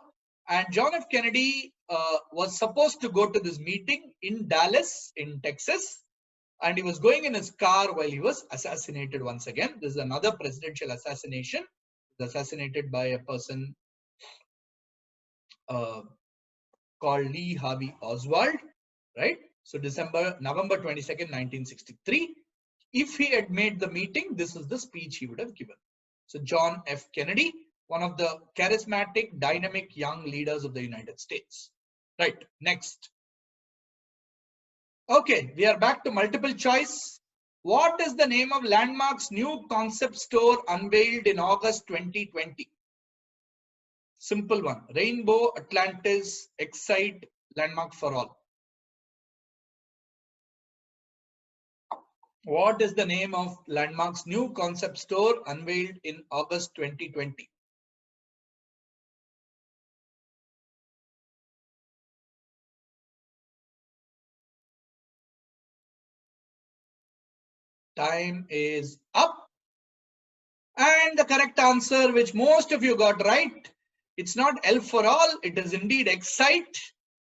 and John F. Kennedy was supposed to go to this meeting in Dallas, in Texas, and he was going in his car while he was assassinated once again. This is another presidential assassination. He was assassinated by a person called Lee Harvey Oswald. Right. So November 22nd, 1963. If he had made the meeting, this is the speech he would have given. So John F. Kennedy, one of the charismatic, dynamic young leaders of the United States. Right, next. Okay, we are back to multiple choice. What is the name of Landmark's new concept store unveiled in August 2020? Simple one. Rainbow, Atlantis, Excite, Landmark for All. What is the name of Landmark's new concept store unveiled in August 2020? Time is up. And the correct answer, which most of you got right, It's not L for all. It is indeed Excite.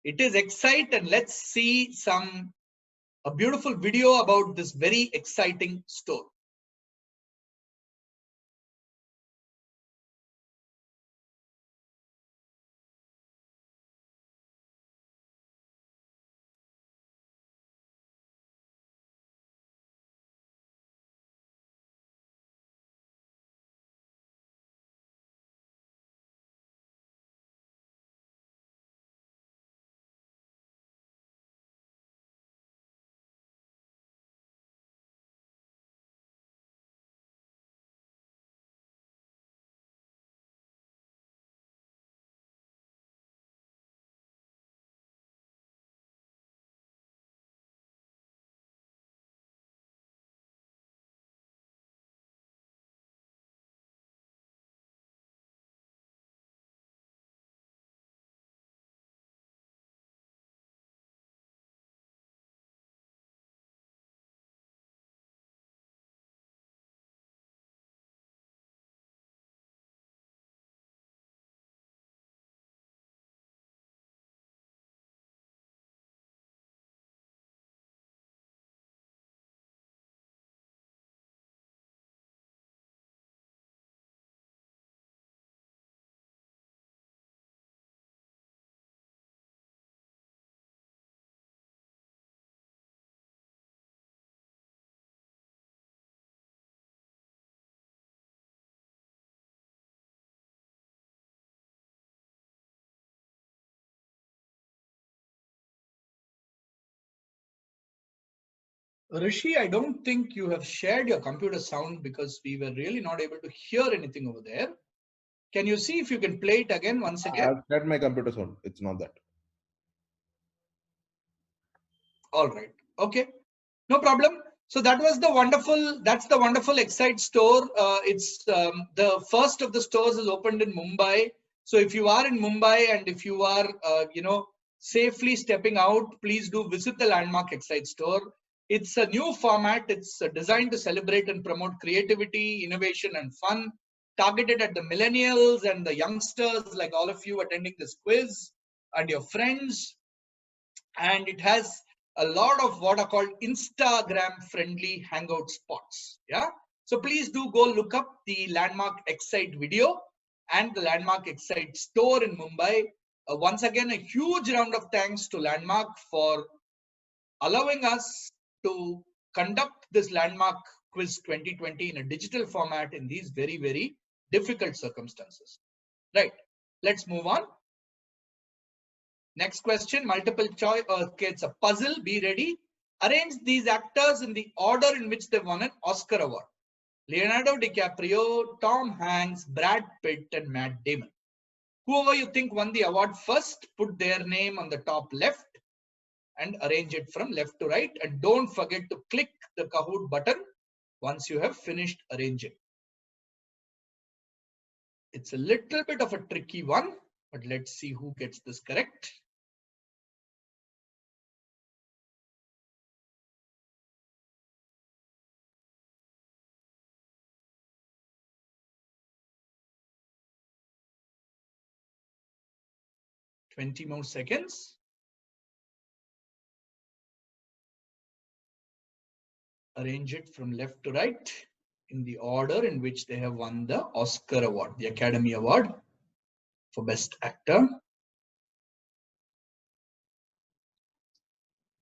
It is Excite, and let's see a beautiful video about this very exciting store. Rishi, I don't think you have shared your computer sound because we were really not able to hear anything over there. Can you see if you can play it again once again? I've set my computer sound. It's not that. All right. Okay. No problem. So that's the wonderful Excite store. It's the first of the stores is opened in Mumbai. So if you are in Mumbai and if you are, safely stepping out, please do visit the landmark Excite store. It's a new format. It's designed to celebrate and promote creativity, innovation, and fun, targeted at the millennials and the youngsters like all of you attending this quiz and your friends. And it has a lot of what are called Instagram friendly hangout spots. Yeah. So please do go look up the Landmark Excite video and the Landmark Excite store in Mumbai. Once again, a huge round of thanks to Landmark for allowing us to conduct this Landmark Quiz 2020 in a digital format in these very, very difficult circumstances. Right. Let's move on. Next question, multiple choice. Okay, it's a puzzle. Be ready. Arrange these actors in the order in which they won an Oscar award. Leonardo DiCaprio, Tom Hanks, Brad Pitt, and Matt Damon. Whoever you think won the award first, put their name on the top left and arrange it from left to right. And don't forget to click the Kahoot button once you have finished arranging. It's a little bit of a tricky one, but let's see who gets this correct. Twenty more seconds. Arrange it from left to right in the order in which they have won the Oscar award, the Academy Award for Best Actor.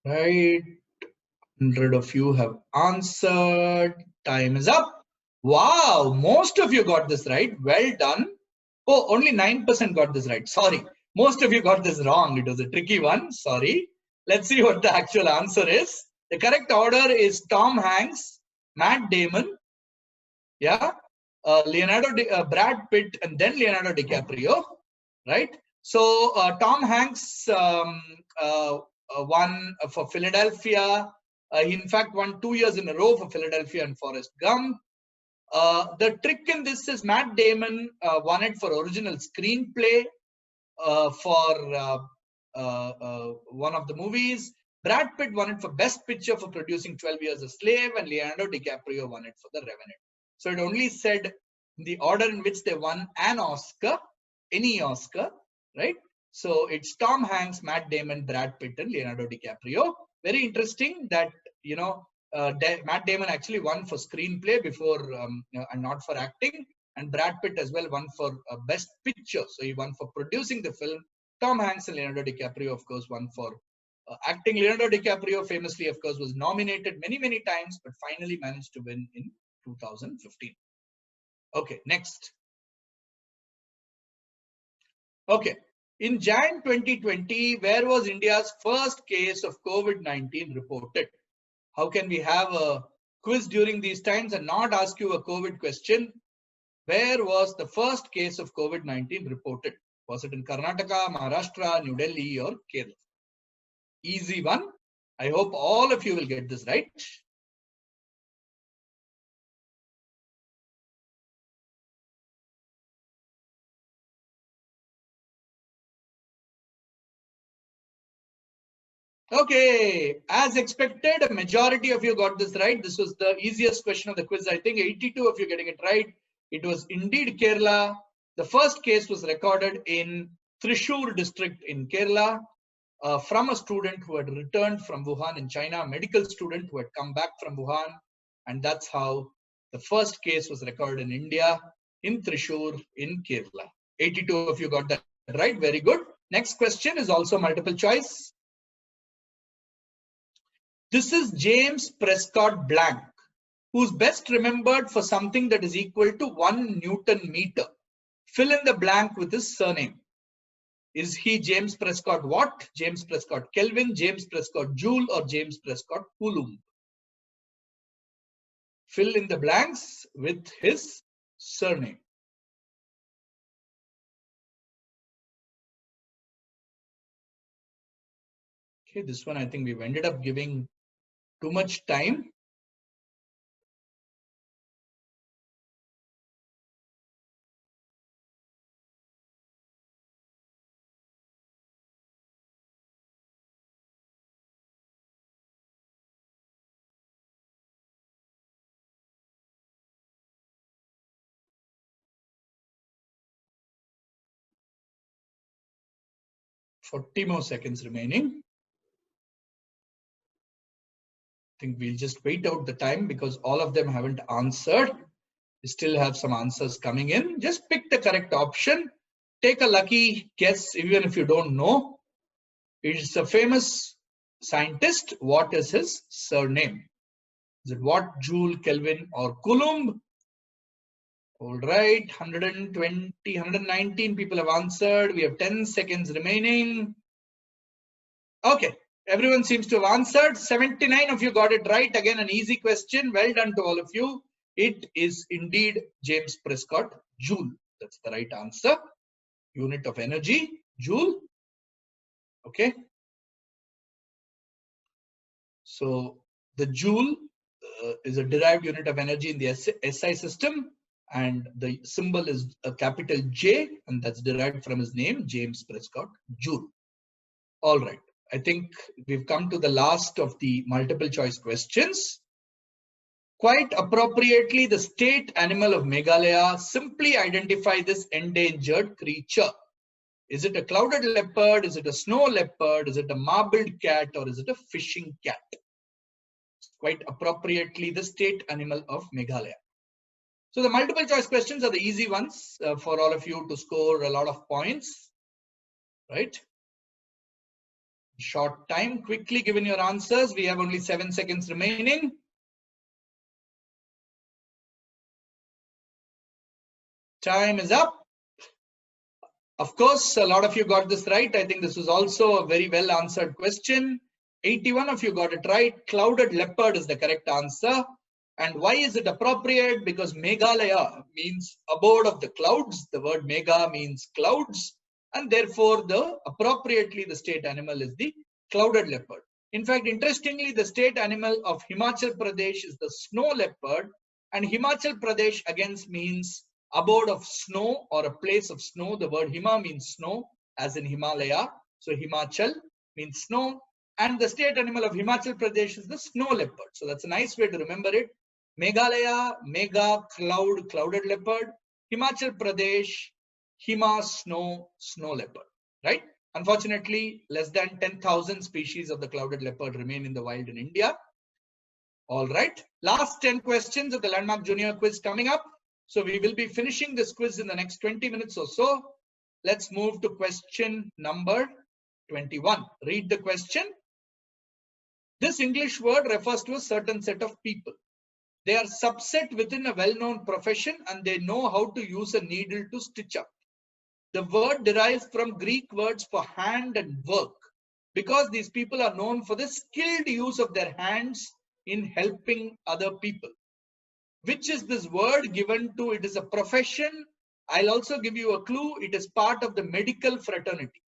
Right. 100 of you have answered. Time is up. Wow, most of you got this right. Well done. Oh, only 9% got this right. Sorry. Most of you got this wrong. It was a tricky one. Sorry. Let's see what the actual answer is. The correct order is Tom Hanks, Matt Damon, yeah, Brad Pitt, and then Leonardo DiCaprio, right? So Tom Hanks won for Philadelphia. He in fact won 2 years in a row for Philadelphia and Forrest Gump. The trick in this is Matt Damon won it for original screenplay for one of the movies. Brad Pitt won it for Best Picture for producing 12 Years a Slave, and Leonardo DiCaprio won it for The Revenant. So it only said the order in which they won an Oscar. any Oscar, right? So it's Tom Hanks, Matt Damon, Brad Pitt, and Leonardo DiCaprio. Very interesting that, you know, Matt Damon actually won for screenplay before and not for acting, and Brad Pitt as well won for best picture. So he won for producing the film. Tom Hanks and Leonardo DiCaprio, of course, won for acting. Leonardo DiCaprio famously, of course, was nominated many times, but finally managed to win in 2015. Okay, next. Okay, in Jan 2020, where was India's first case of COVID-19 reported? How can we have a quiz during these times and not ask you a COVID question? Where was the first case of COVID-19 reported? Was it in Karnataka, Maharashtra, New Delhi, or Kerala? Easy one. I hope all of you will get this right. Okay, as expected, a majority of you got this right. This was the easiest question of the quiz. I think 82 of you getting it right. It was indeed Kerala. The first case was recorded in Thrissur district in Kerala from a student who had returned from Wuhan in China, a medical student who had come back from Wuhan. And that's how the first case was recorded in India, in Thrissur in Kerala. 82 of you got that right. Very good. Next question is also multiple choice. This is James Prescott Blank, who's best remembered for something that is equal to 1 Newton meter. Fill in the blank with his surname. Is he James Prescott Watt, James Prescott Kelvin, James Prescott Joule, or James Prescott Coulomb? Fill in the blanks with his surname. Okay, this one I think we've ended up giving too much time. – 40 more seconds remaining. I think we'll just wait out the time because all of them haven't answered. We still have some answers coming in. Just pick the correct option. Take a lucky guess even if you don't know. It's a famous scientist. What is his surname? Is it Watt, Joule, Kelvin, or Coulomb? All right, 120, 119 people have answered. We have 10 seconds remaining. Okay, everyone seems to have answered. 79 of you got it right. Again, an easy question. Well done to all of you. It is indeed James Prescott Joule. That's the right answer. Unit of energy, Joule. Okay. So the Joule is a derived unit of energy in the SI system, and the symbol is a capital J, and that's derived from his name, James Prescott Joule. All right. I think we've come to the last of the multiple choice questions. Quite appropriately, the state animal of Meghalaya. Simply identify this endangered creature. Is it a clouded leopard? Is it a snow leopard? Is it a marbled cat? Or is it a fishing cat? Quite appropriately, the state animal of Meghalaya. So the multiple choice questions are the easy ones for all of you to score a lot of points, right? Short time, quickly given your answers. We have only 7 seconds remaining. Time is up. Of course, a lot of you got this right. I think this was also a very well answered question. 81 of you got it right. Clouded leopard is the correct answer. And why is it appropriate? Because Meghalaya means abode of the clouds. The word mega means clouds. And therefore, appropriately, the state animal is the clouded leopard. In fact, interestingly, the state animal of Himachal Pradesh is the snow leopard. And Himachal Pradesh again means abode of snow or a place of snow. The word Hima means snow, as in Himalaya. So Himachal means snow. And the state animal of Himachal Pradesh is the snow leopard. So that's a nice way to remember it. Meghalaya, mega, cloud, clouded leopard. Himachal Pradesh, Hima snow leopard, right? Unfortunately, less than 10,000 species of the clouded leopard remain in the wild in India. All right, last 10 questions of the Landmark Junior quiz coming up. So we will be finishing this quiz in the next 20 minutes or so. Let's move to question number 21. Read the question. This English word refers to a certain set of people. They are subset within a well-known profession and they know how to use a needle to stitch up. The word derives from Greek words for hand and work because these people are known for the skilled use of their hands in helping other people. Which is this word given to? It is a profession. I'll also give you a clue. It is part of the medical fraternity.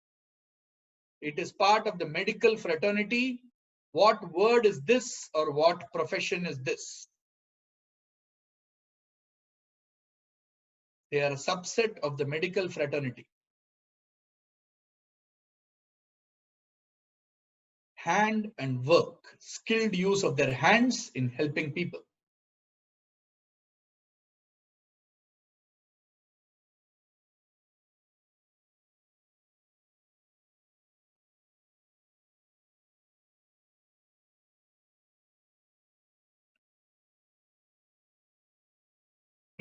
It is part of the medical fraternity. What word is this or what profession is this? They are a subset of the medical fraternity. Hand and work, skilled use of their hands in helping people.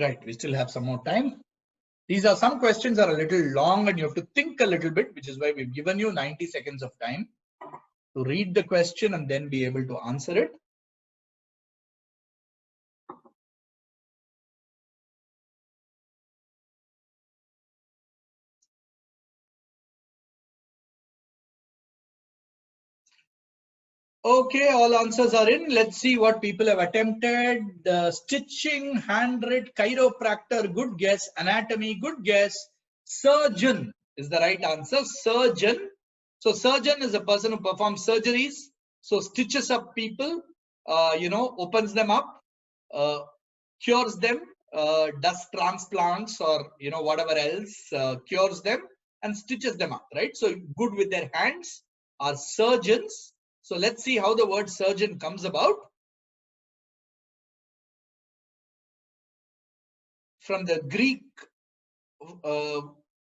Right, we still have some more time. These are some questions are a little long and you have to think a little bit, which is why we've given you 90 seconds of time to read the question and then be able to answer it. Okay, all answers are in. Let's see what people have attempted. Stitching, handwrit, chiropractor, good guess. Anatomy, good guess. Surgeon is the right answer. Surgeon. So surgeon is a person who performs surgeries. So stitches up people, opens them up, cures them, does transplants or, whatever else, cures them and stitches them up, right? So good with their hands are surgeons. So let's see how the word surgeon comes about. From the Greek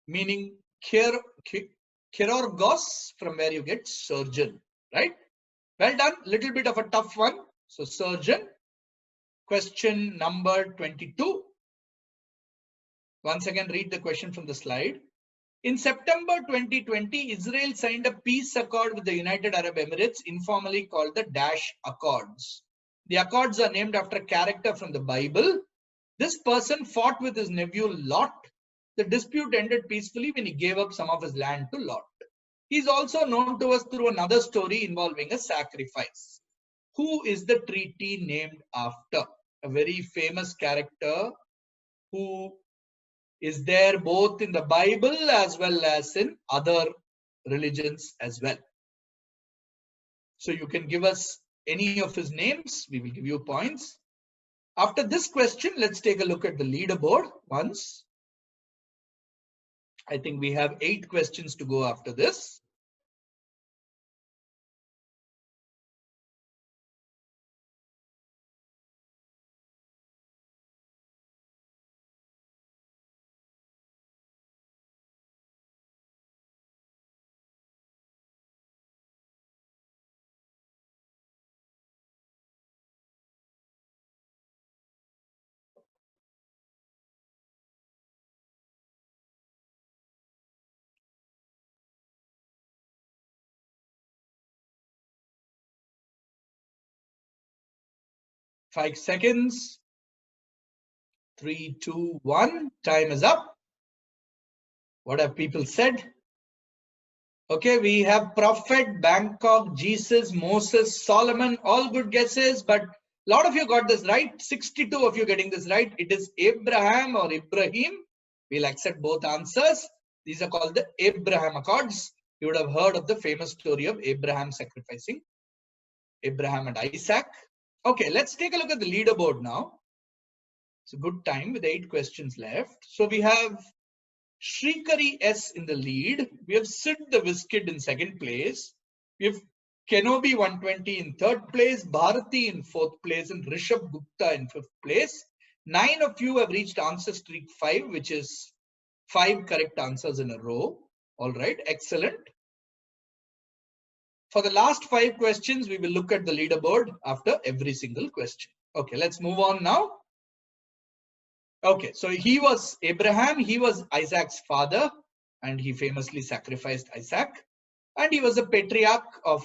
meaning chirurgos, from where you get surgeon, right? Well done. Little bit of a tough one. So surgeon. Question number 22. Once again, read the question from the slide. In September 2020, Israel signed a peace accord with the United Arab Emirates, informally called the Dash Accords. The accords are named after a character from the Bible. This person fought with his nephew Lot. The dispute ended peacefully when he gave up some of his land to Lot. He is also known to us through another story involving a sacrifice. Who is the treaty named after? A very famous character who is there both in the Bible as well as in other religions as well. So you can give us any of his names. We will give you points. After this question, let's take a look at the leaderboard once. I think we have 8 questions to go after this. Five seconds. 3, 2, 1. Time is up. What have people said? Okay, we have Prophet, Bangkok, Jesus, Moses, Solomon, all good guesses, but a lot of you got this right. 62 of you getting this right. It is Abraham or Ibrahim. We'll accept both answers. These are called the Abraham Accords. You would have heard of the famous story of Abraham sacrificing Abraham and Isaac. Okay, let's take a look at the leaderboard now. It's a good time with 8 questions left. So we have Shrikari S in the lead. We have Sid the Wizkid in 2nd place. We have Kenobi 120 in 3rd place, Bharati in 4th place, and Rishabh Gupta in 5th place. 9 of you have reached answer streak 5, which is 5 correct answers in a row. All right, excellent. For the last 5 questions, we will look at the leaderboard after every single question. Okay, let's move on now. Okay, so he was Abraham, he was Isaac's father, and he famously sacrificed Isaac. And he was a patriarch of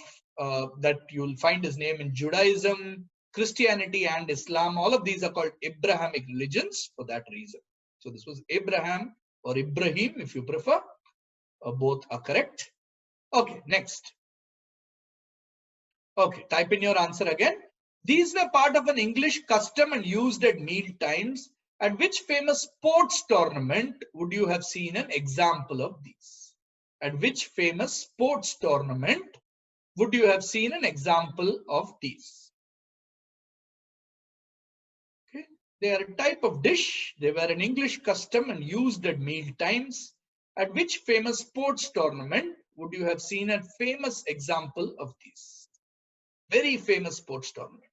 that you'll find his name in Judaism, Christianity, and Islam. All of these are called Abrahamic religions for that reason. So this was Abraham or Ibrahim, if you prefer. Both are correct. Okay, next. Okay, type in your answer again. These were part of an English custom and used at meal times. At which famous sports tournament would you have seen an example of these? At which famous sports tournament would you have seen an example of these? Okay, they are a type of dish. They were an English custom and used at meal times. At which famous sports tournament would you have seen a famous example of these? Very famous sports tournament.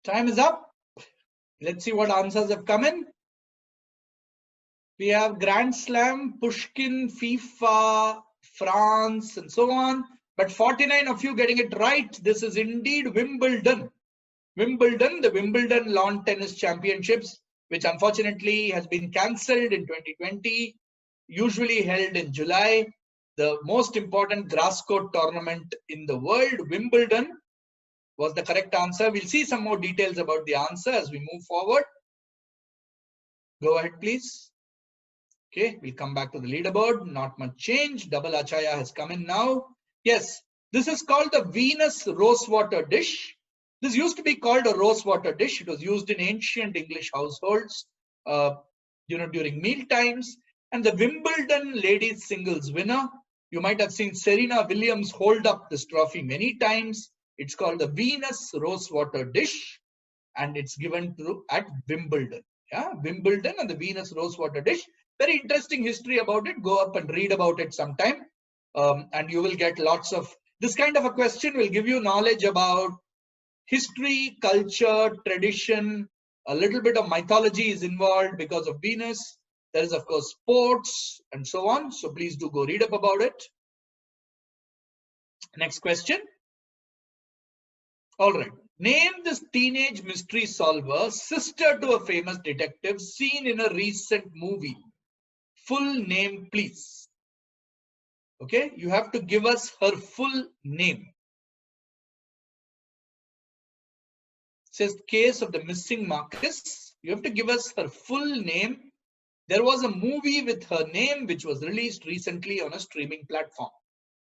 Time is up. Let's see what answers have come in. We have Grand Slam, Pushkin, FIFA, France, and so on. But 49 of you getting it right. This is indeed Wimbledon. Wimbledon, the Wimbledon Lawn Tennis Championships, which unfortunately has been cancelled in 2020, usually held in July. The most important grass court tournament in the world, Wimbledon, was the correct answer. We'll see some more details about the answer as we move forward. Go ahead, please. Okay, we'll come back to the leaderboard. Not much change. Double Achaya has come in now. Yes, this is called the Venus rosewater dish. This used to be called a rosewater dish. It was used in ancient English households, during meal times. And the Wimbledon ladies singles winner, you might have seen Serena Williams hold up this trophy many times. It's called the Venus rosewater dish, and it's given at Wimbledon. Yeah, Wimbledon and the Venus rosewater dish. Very interesting history about it. Go up and read about it sometime, and you will get lots of this kind of a question. Will give you knowledge about history, culture, tradition. A little bit of mythology is involved because of Venus. There is, of course, sports and so on. So please do go read up about it. Next question. All right. Name this teenage mystery solver, sister to a famous detective, seen in a recent movie. Full name, please. Okay, you have to give us her full name. It says case of the missing Marcus. You have to give us her full name. There was a movie with her name which was released recently on a streaming platform.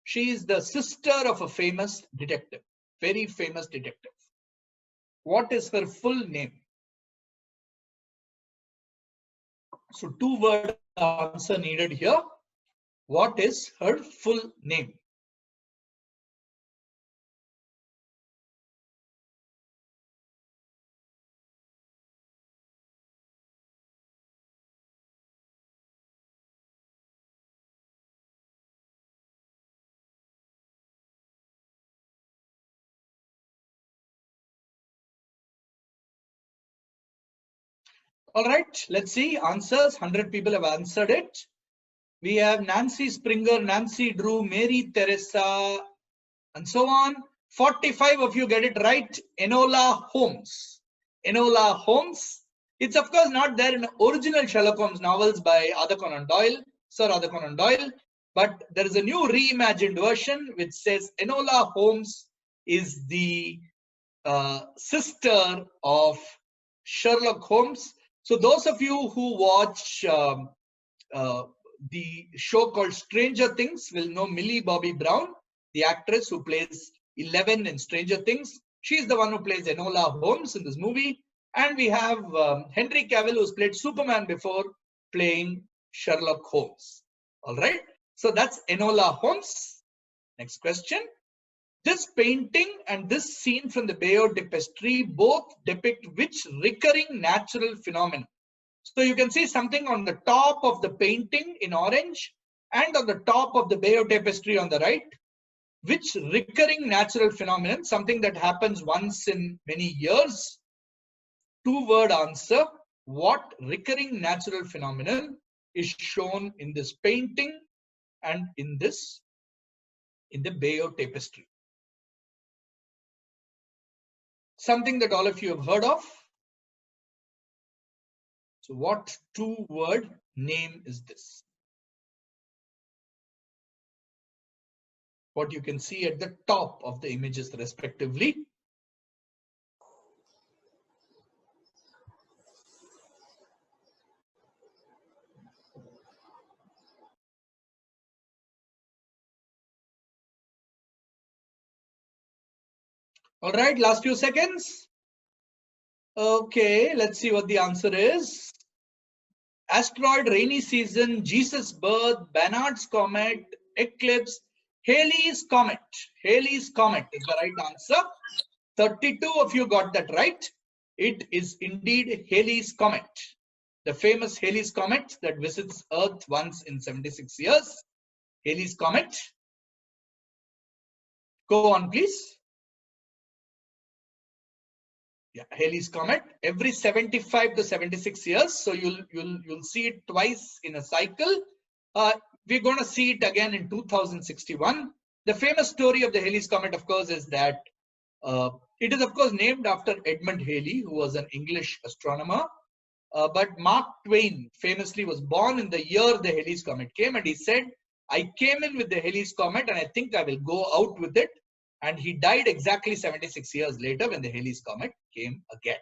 She is the sister of a famous detective, very famous detective. What is her full name? So 2-word answer needed here. What is her full name? All right, let's see. Answers. 100 people have answered it. We have Nancy Springer, Nancy Drew, Mary Teresa, and so on. 45 of you get it right. Enola Holmes. Enola Holmes. It's of course not there in the original Sherlock Holmes novels by Arthur Conan Doyle, Sir Arthur Conan Doyle, but there is a new reimagined version which says Enola Holmes is the sister of Sherlock Holmes. So those of you who watch the show called Stranger Things will know Millie Bobby Brown, the actress who plays 11 in Stranger Things. She's the one who plays Enola Holmes in this movie. And we have Henry Cavill, who's played Superman before, playing Sherlock Holmes. All right. So that's Enola Holmes. Next question. This painting and this scene from the Bayeux Tapestry both depict which recurring natural phenomenon? So you can see something on the top of the painting in orange and on the top of the Bayeux Tapestry on the right. Which recurring natural phenomenon, something that happens once in many years? Two-word answer. What recurring natural phenomenon is shown in this painting and in the Bayeux Tapestry? Something that all of you have heard of. So what two-word name is this? What you can see at the top of the images respectively. All right, last few seconds. Okay, let's see what the answer is. Asteroid, rainy season, Jesus' birth, Barnard's comet, eclipse, Halley's comet. Halley's comet is the right answer. 32 of you got that right. It is indeed Halley's comet. The famous Halley's comet that visits Earth once in 76 years. Halley's comet. Go on, please. Yeah, Halley's comet every 75 to 76 years. So you'll see it twice in a cycle. We're going to see it again in 2061. The famous story of the Halley's comet, of course, is that it is, of course, named after Edmund Halley, who was an English astronomer. But Mark Twain famously was born in the year the Halley's comet came, and he said, "I came in with the Halley's comet, and I think I will go out with it." And he died exactly 76 years later when the Halley's comet came again,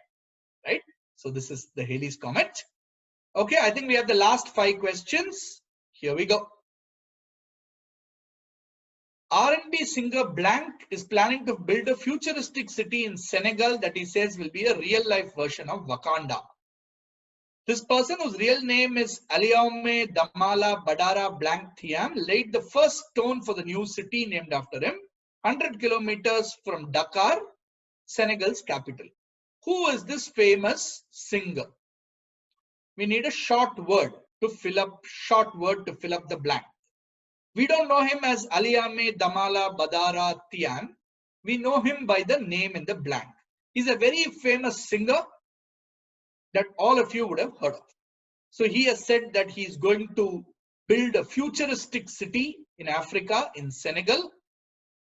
right? So this is the Halley's comet. Okay, I think we have the last 5 questions. Here we go. R&B singer Blank is planning to build a futuristic city in Senegal that he says will be a real-life version of Wakanda. This person, whose real name is Aliaume Damala Badara Blank Thiam, laid the first stone for the new city named after him, 100 kilometers from Dakar, Senegal's capital. Who is this famous singer? We need a short word to fill up the blank. We don't know him as Aliaume Damala Badara Thiam. We know him by the name in the blank. He's a very famous singer that all of you would have heard of. So he has said that he's going to build a futuristic city in Africa, in Senegal,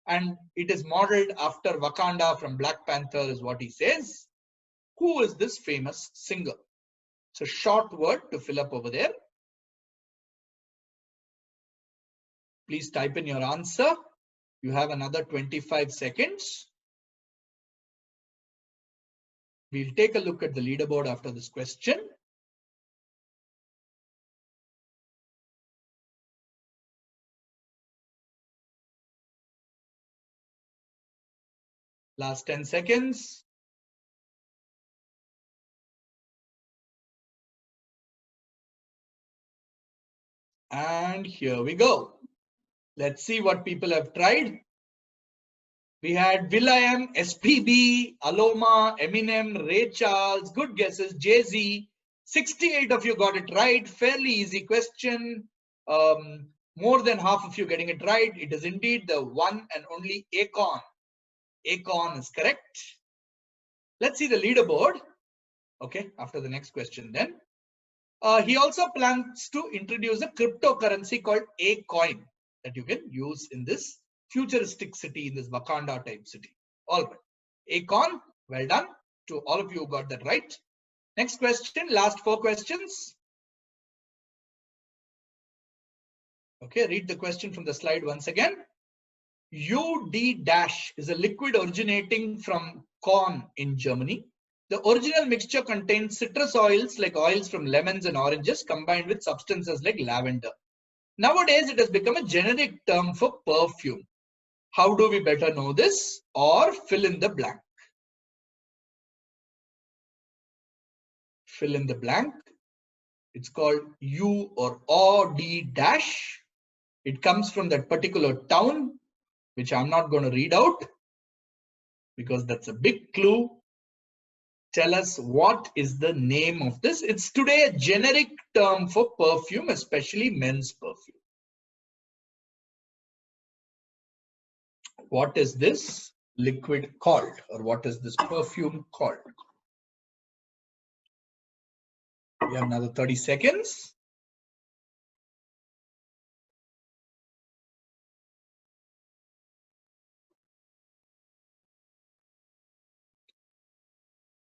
and it is modeled after Wakanda from Black Panther, is what he says. Who is this famous singer? It's a short word to fill up over there. Please type in your answer. You have another 25 seconds. We'll take a look at the leaderboard after this question. Last 10 seconds. And here we go. Let's see what people have tried. We had will.i.am, SPB, Aloma, Eminem, Ray Charles. Good guesses. Jay-Z. 68 of you got it right. Fairly easy question. More than half of you getting it right. It is indeed the one and only Akon. Akon is correct. Let's see the leaderboard. Okay, after the next question then. He also plans to introduce a cryptocurrency called A-Coin that you can use in this futuristic city, in this Wakanda type city. All right. Akon, well done to all of you who got that right. Next question, last 4 questions. Okay, read the question from the slide once again. UD- is a liquid originating from corn in Germany. The original mixture contains citrus oils like oils from lemons and oranges combined with substances like lavender. Nowadays, it has become a generic term for perfume. How do we better know this? Or fill in the blank. fill in the blank. It's called U or O-D dash. It comes from that particular town, which I'm not going to read out because that's a big clue. Tell us what is the name of this. It's today a generic term for perfume, especially men's perfume. What is this liquid called, or what is this perfume called? We have another 30 seconds.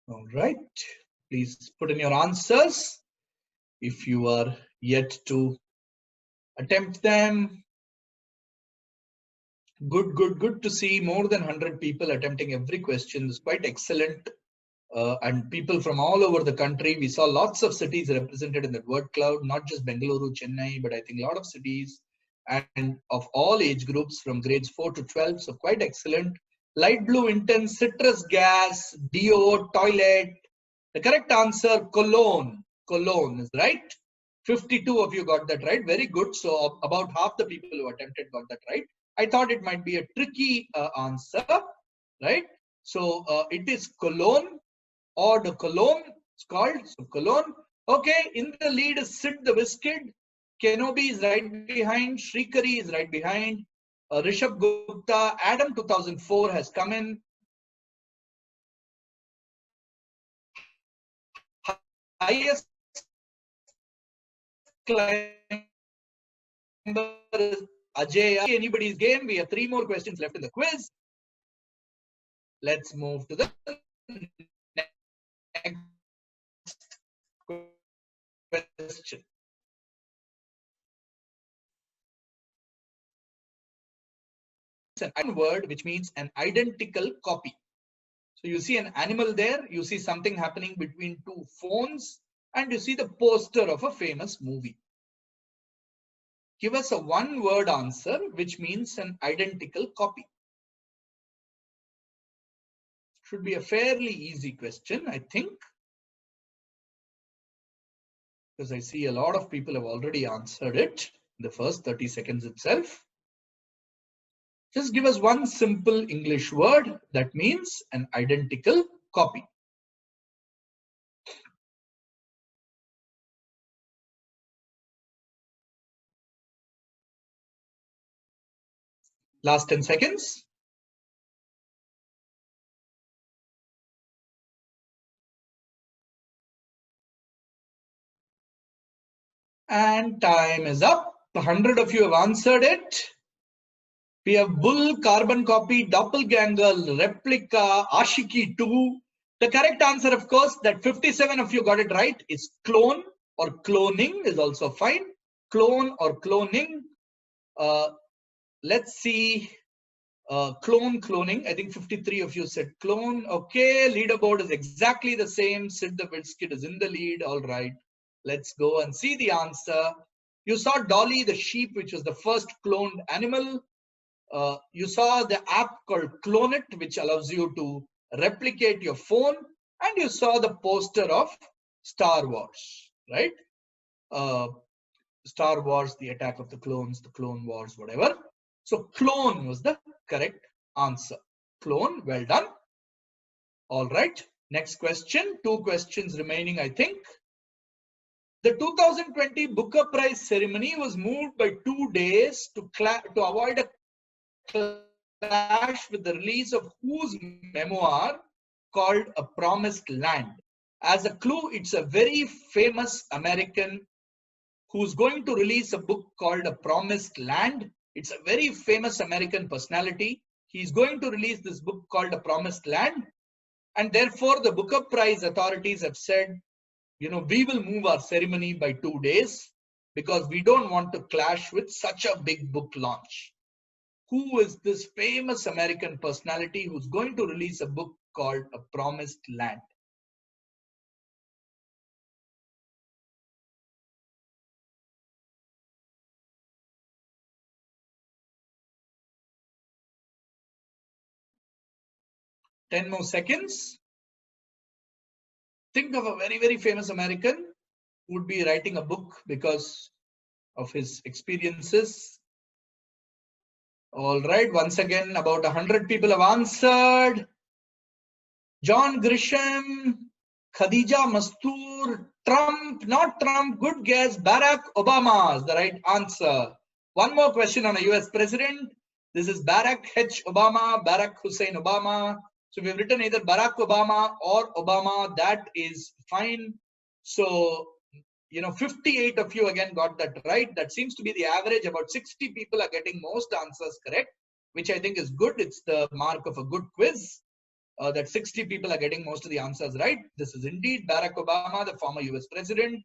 All right. Please put in your answers if you are yet to attempt them. Good to see more than 100 people attempting every question. It's quite excellent. And people from all over the country. We saw lots of cities represented in that word cloud, not just Bengaluru, Chennai, but I think a lot of cities and of all age groups from grades 4 to 12. So quite excellent. Light blue, intense, citrus gas, deo, toilet. The correct answer, cologne. Cologne is right. 52 of you got that right. Very good. So about half the people who attempted got that right. I thought it might be a tricky answer, right? So it is cologne. Or the Cologne, it's called. So Cologne. Okay, in the lead is Sid the Wizkid. Kenobi is right behind. Shrikari is right behind. Rishabh Gupta. Adam 2004 has come in. Highest climber is Ajay. Anybody's game. We have 3 more questions left in the quiz. Let's move to the next question. It's an word which means an identical copy. So you see an animal there, you see something happening between 2 phones, and you see the poster of a famous movie. Give us a 1-word answer which means an identical copy. Should be a fairly easy question, I think, because I see a lot of people have already answered it in the first 30 seconds itself. Just give us one simple English word that means an identical copy. Last 10 seconds. And time is up. 100 of you have answered it. We have bull, carbon copy, doppelganger, replica, ashiki 2. The correct answer, of course, that 57 of you got it right, is clone or cloning is also fine. Clone or cloning. Let's see. Cloning. I think 53 of you said clone. Okay, leaderboard is exactly the same. Sid the Wizkid is in the lead. All right. Let's go and see the answer. You saw Dolly the sheep, which was the first cloned animal. You saw the app called Clone It, which allows you to replicate your phone. And you saw the poster of Star Wars, right? Star Wars, the Attack of the Clones, the Clone Wars, whatever. So clone was the correct answer. Clone, well done. All right. Next question. 2 questions remaining, I think. The 2020 Booker Prize ceremony was moved by 2 days to avoid a clash with the release of whose memoir called A Promised Land. As a clue, it's a very famous American who's going to release a book called A Promised Land. It's a very famous American personality. He's going to release this book called A Promised Land. And therefore, the Booker Prize authorities have said, we will move our ceremony by 2 days because we don't want to clash with such a big book launch. Who is this famous American personality who's going to release a book called A Promised Land? Ten more seconds. Think of a very, very famous American who would be writing a book because of his experiences. All right, once again, about 100 people have answered. John Grisham, Khadija Mastoor, Trump, not Trump, good guess. Barack Obama is the right answer. One more question on a US president. This is Barack H. Obama, Barack Hussein Obama. So we've written either Barack Obama or Obama. That is fine. So, 58 of you again got that right. That seems to be the average. About 60 people are getting most answers correct, which I think is good. It's the mark of a good quiz. That 60 people are getting most of the answers right. This is indeed Barack Obama, the former US president,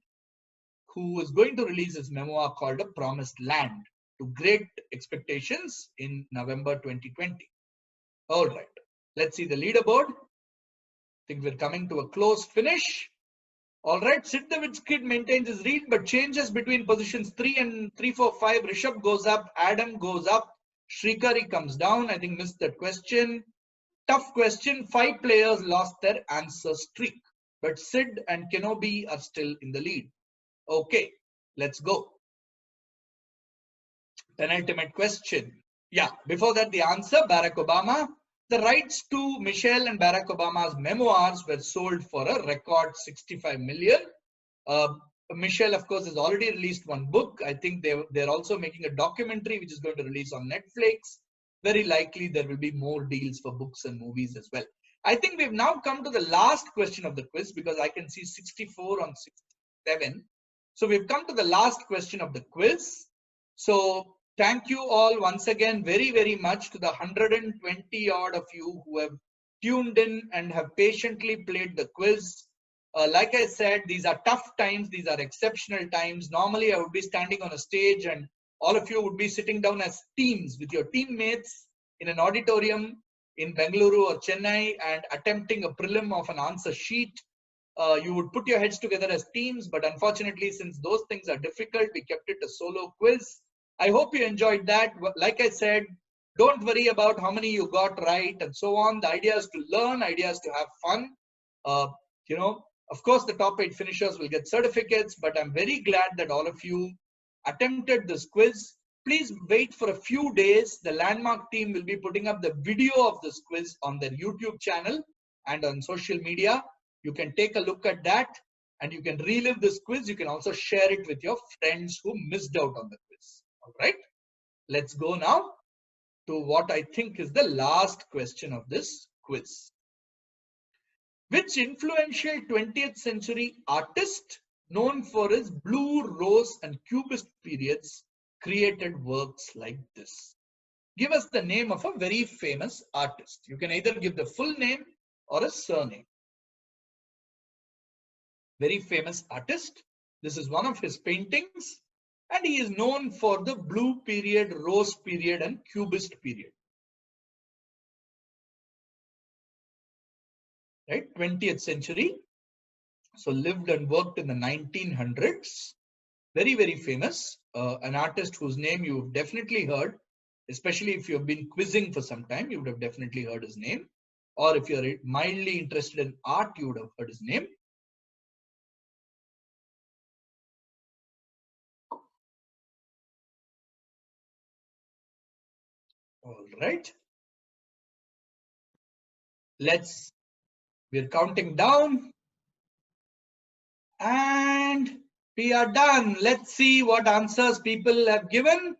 who is going to release his memoir called A Promised Land to great expectations in November 2020. All right, let's see the leaderboard. I think we're coming to a close finish. All right, Sid the Witch Kid maintains his lead, but changes between positions 3 and 3, 4, 5. Rishabh goes up, Adam goes up, Shrikari comes down. I think missed that question. Tough question. 5 players lost their answer streak, but Sid and Kenobi are still in the lead. Okay, let's go. Penultimate question. Yeah, before that, the answer, Barack Obama. The rights to Michelle and Barack Obama's memoirs were sold for a record 65 million. Michelle, of course, has already released one book. I think they're also making a documentary which is going to release on Netflix. Very likely there will be more deals for books and movies as well. I think we've now come to the last question of the quiz because I can see 64 on 67. So we've come to the last question of the quiz. So thank you all once again very, very much to the 120 odd of you who have tuned in and have patiently played the quiz. Like I said, these are tough times. These are exceptional times. Normally, I would be standing on a stage and all of you would be sitting down as teams with your teammates in an auditorium in Bengaluru or Chennai and attempting a prelim of an answer sheet. You would put your heads together as teams, but unfortunately, since those things are difficult, we kept it a solo quiz. I hope you enjoyed that. Like I said, don't worry about how many you got right and so on. The idea is to learn, idea is to have fun. Of course, the top 8 finishers will get certificates, but I'm very glad that all of you attempted this quiz. Please wait for a few days. The Landmark team will be putting up the video of this quiz on their YouTube channel and on social media. You can take a look at that and you can relive this quiz. You can also share it with your friends who missed out on the quiz. All right, let's go now to what I think is the last question of this quiz. Which influential 20th century artist known for his blue, rose and cubist periods created works like this? Give us the name of a very famous artist. You can either give the full name or a surname. Very famous artist. This is one of his paintings and he is known for the blue period, rose period and cubist period. Right, 20th century. So lived and worked in the 1900s. Very, very famous. An artist whose name you've definitely heard, especially if you've been quizzing for some time, you would have definitely heard his name. Or if you're mildly interested in art, you would have heard his name. All right. We're counting down. And we are done. Let's see what answers people have given.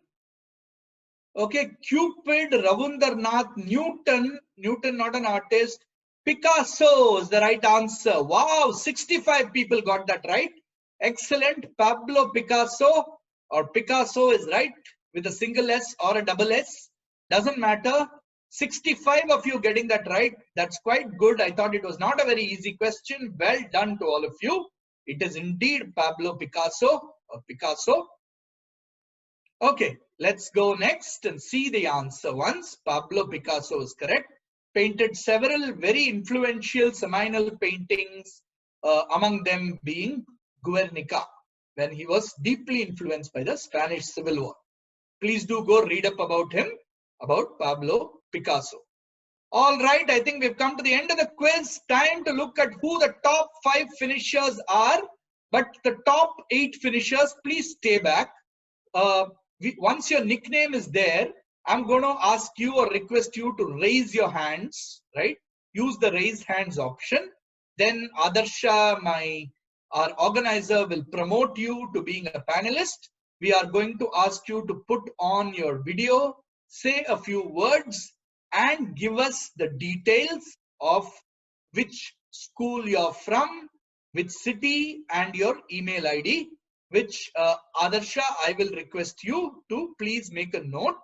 Okay, Cupid, Rabindranath, Newton not an artist, Picasso is the right answer. Wow, 65 people got that right. Excellent. Pablo Picasso or Picasso is right with a single S or a double S. Doesn't matter. 65 of you getting that right. That's quite good. I thought it was not a very easy question. Well done to all of you. It is indeed Pablo Picasso or Picasso. Okay, let's go next and see the answer once. Pablo Picasso is correct. Painted several very influential seminal paintings, among them being Guernica, when he was deeply influenced by the Spanish Civil War. Please do go read up about him, about Pablo Picasso. All right, I think we've come to the end of the quiz. Time to look at who the top 5 finishers are. But the top 8 finishers, please stay back. Once your nickname is there, I'm going to ask you or request you to raise your hands, right? Use the raise hands option. Then Adarsha, our organizer, will promote you to being a panelist. We are going to ask you to put on your video, say a few words, and give us the details of which school you're from, which city, and your email ID, which Adarsha, I will request you to please make a note.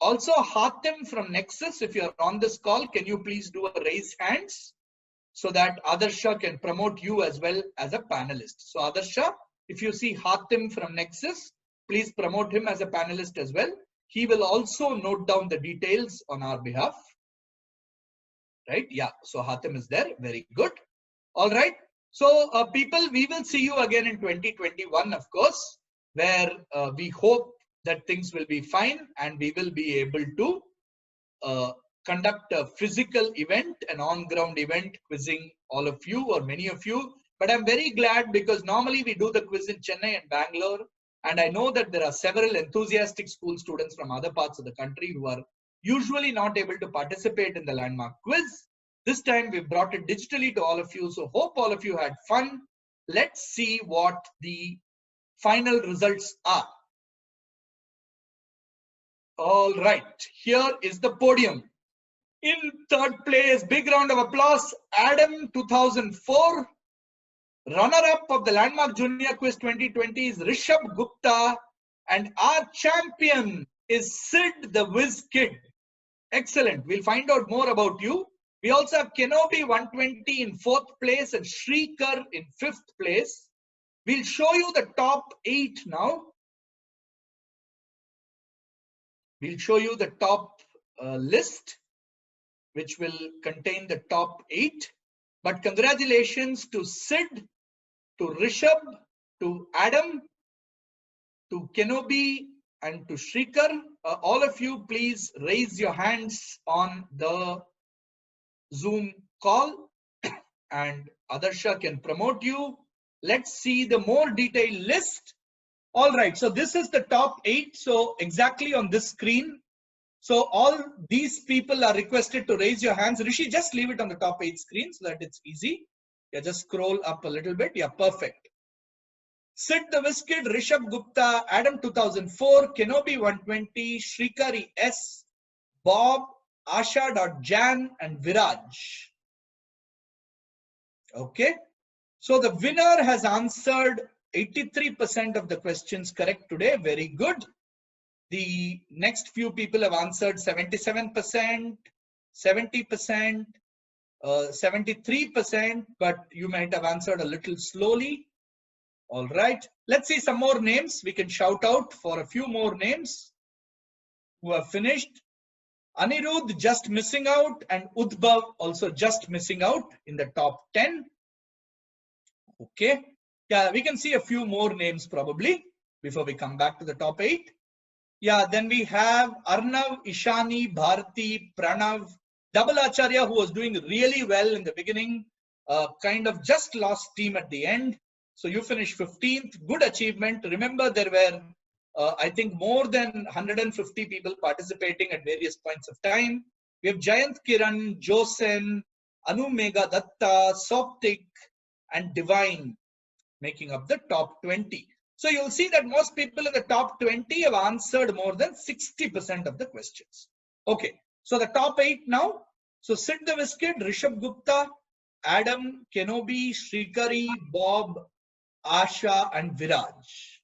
Also, Hatim from Nexus, if you're on this call, can you please do a raise hands so that Adarsha can promote you as well as a panelist. So Adarsha, if you see Hatim from Nexus, please promote him as a panelist as well. He will also note down the details on our behalf. Right? Yeah. So Hatim is there. Very good. All right. So people, we will see you again in 2021, of course, where we hope that things will be fine and we will be able to conduct a physical event, an on-ground event, quizzing all of you or many of you. But I'm very glad because normally we do the quiz in Chennai and Bangalore. And I know that there are several enthusiastic school students from other parts of the country who are usually not able to participate in the landmark quiz. This time we brought it digitally to all of you. So hope all of you had fun. Let's see what the final results are. All right, here is the podium. In third place, big round of applause, Adam 2004. Runner-up of the Landmark Junior Quiz 2020 is Rishabh Gupta. And our champion is Sid the Whiz Kid. Excellent. We'll find out more about you. We also have Kenobi 120 in 4th place and Shrikar in 5th place. We'll show you the top 8 now. We'll show you the top list, which will contain the top 8. But congratulations to Sid, to Rishabh, to Adam, to Kenobi, and to Shrikar. All of you, please raise your hands on the Zoom call and Adarsha can promote you. Let's see the more detailed list. All right, so this is the top 8. So exactly on this screen. So all these people are requested to raise your hands. Rishi, just leave it on the top 8 screen so that it's easy. Yeah, just scroll up a little bit. Yeah, perfect. Sid the Whiskid, Rishabh Gupta, Adam 2004, Kenobi 120, Shrikari S, Bob, Asha.Jan, and Viraj. Okay. So the winner has answered 83% of the questions correct today. Very good. The next few people have answered 77%, 70%, 73%, but you might have answered a little slowly. All right. Let's see some more names. We can shout out for a few more names who have finished. Anirudh just missing out and Udbhav also just missing out in the top 10. Okay. Yeah, we can see a few more names probably before we come back to the top 8. Yeah, then we have Arnav, Ishani, Bharati, Pranav, Double Acharya, who was doing really well in the beginning, kind of just lost steam at the end. So you finished 15th. Good achievement. Remember, there were, I think, more than 150 people participating at various points of time. We have Jayant Kiran, Josen, Anu Mega Datta, Soptik, and Divine making up the top 20. So you'll see that most people in the top 20 have answered more than 60% of the questions. Okay, so the top 8 now. So Sid the Whiskid, Rishabh Gupta, Adam, Kenobi, Shrikari, Bob, Asha, and Viraj.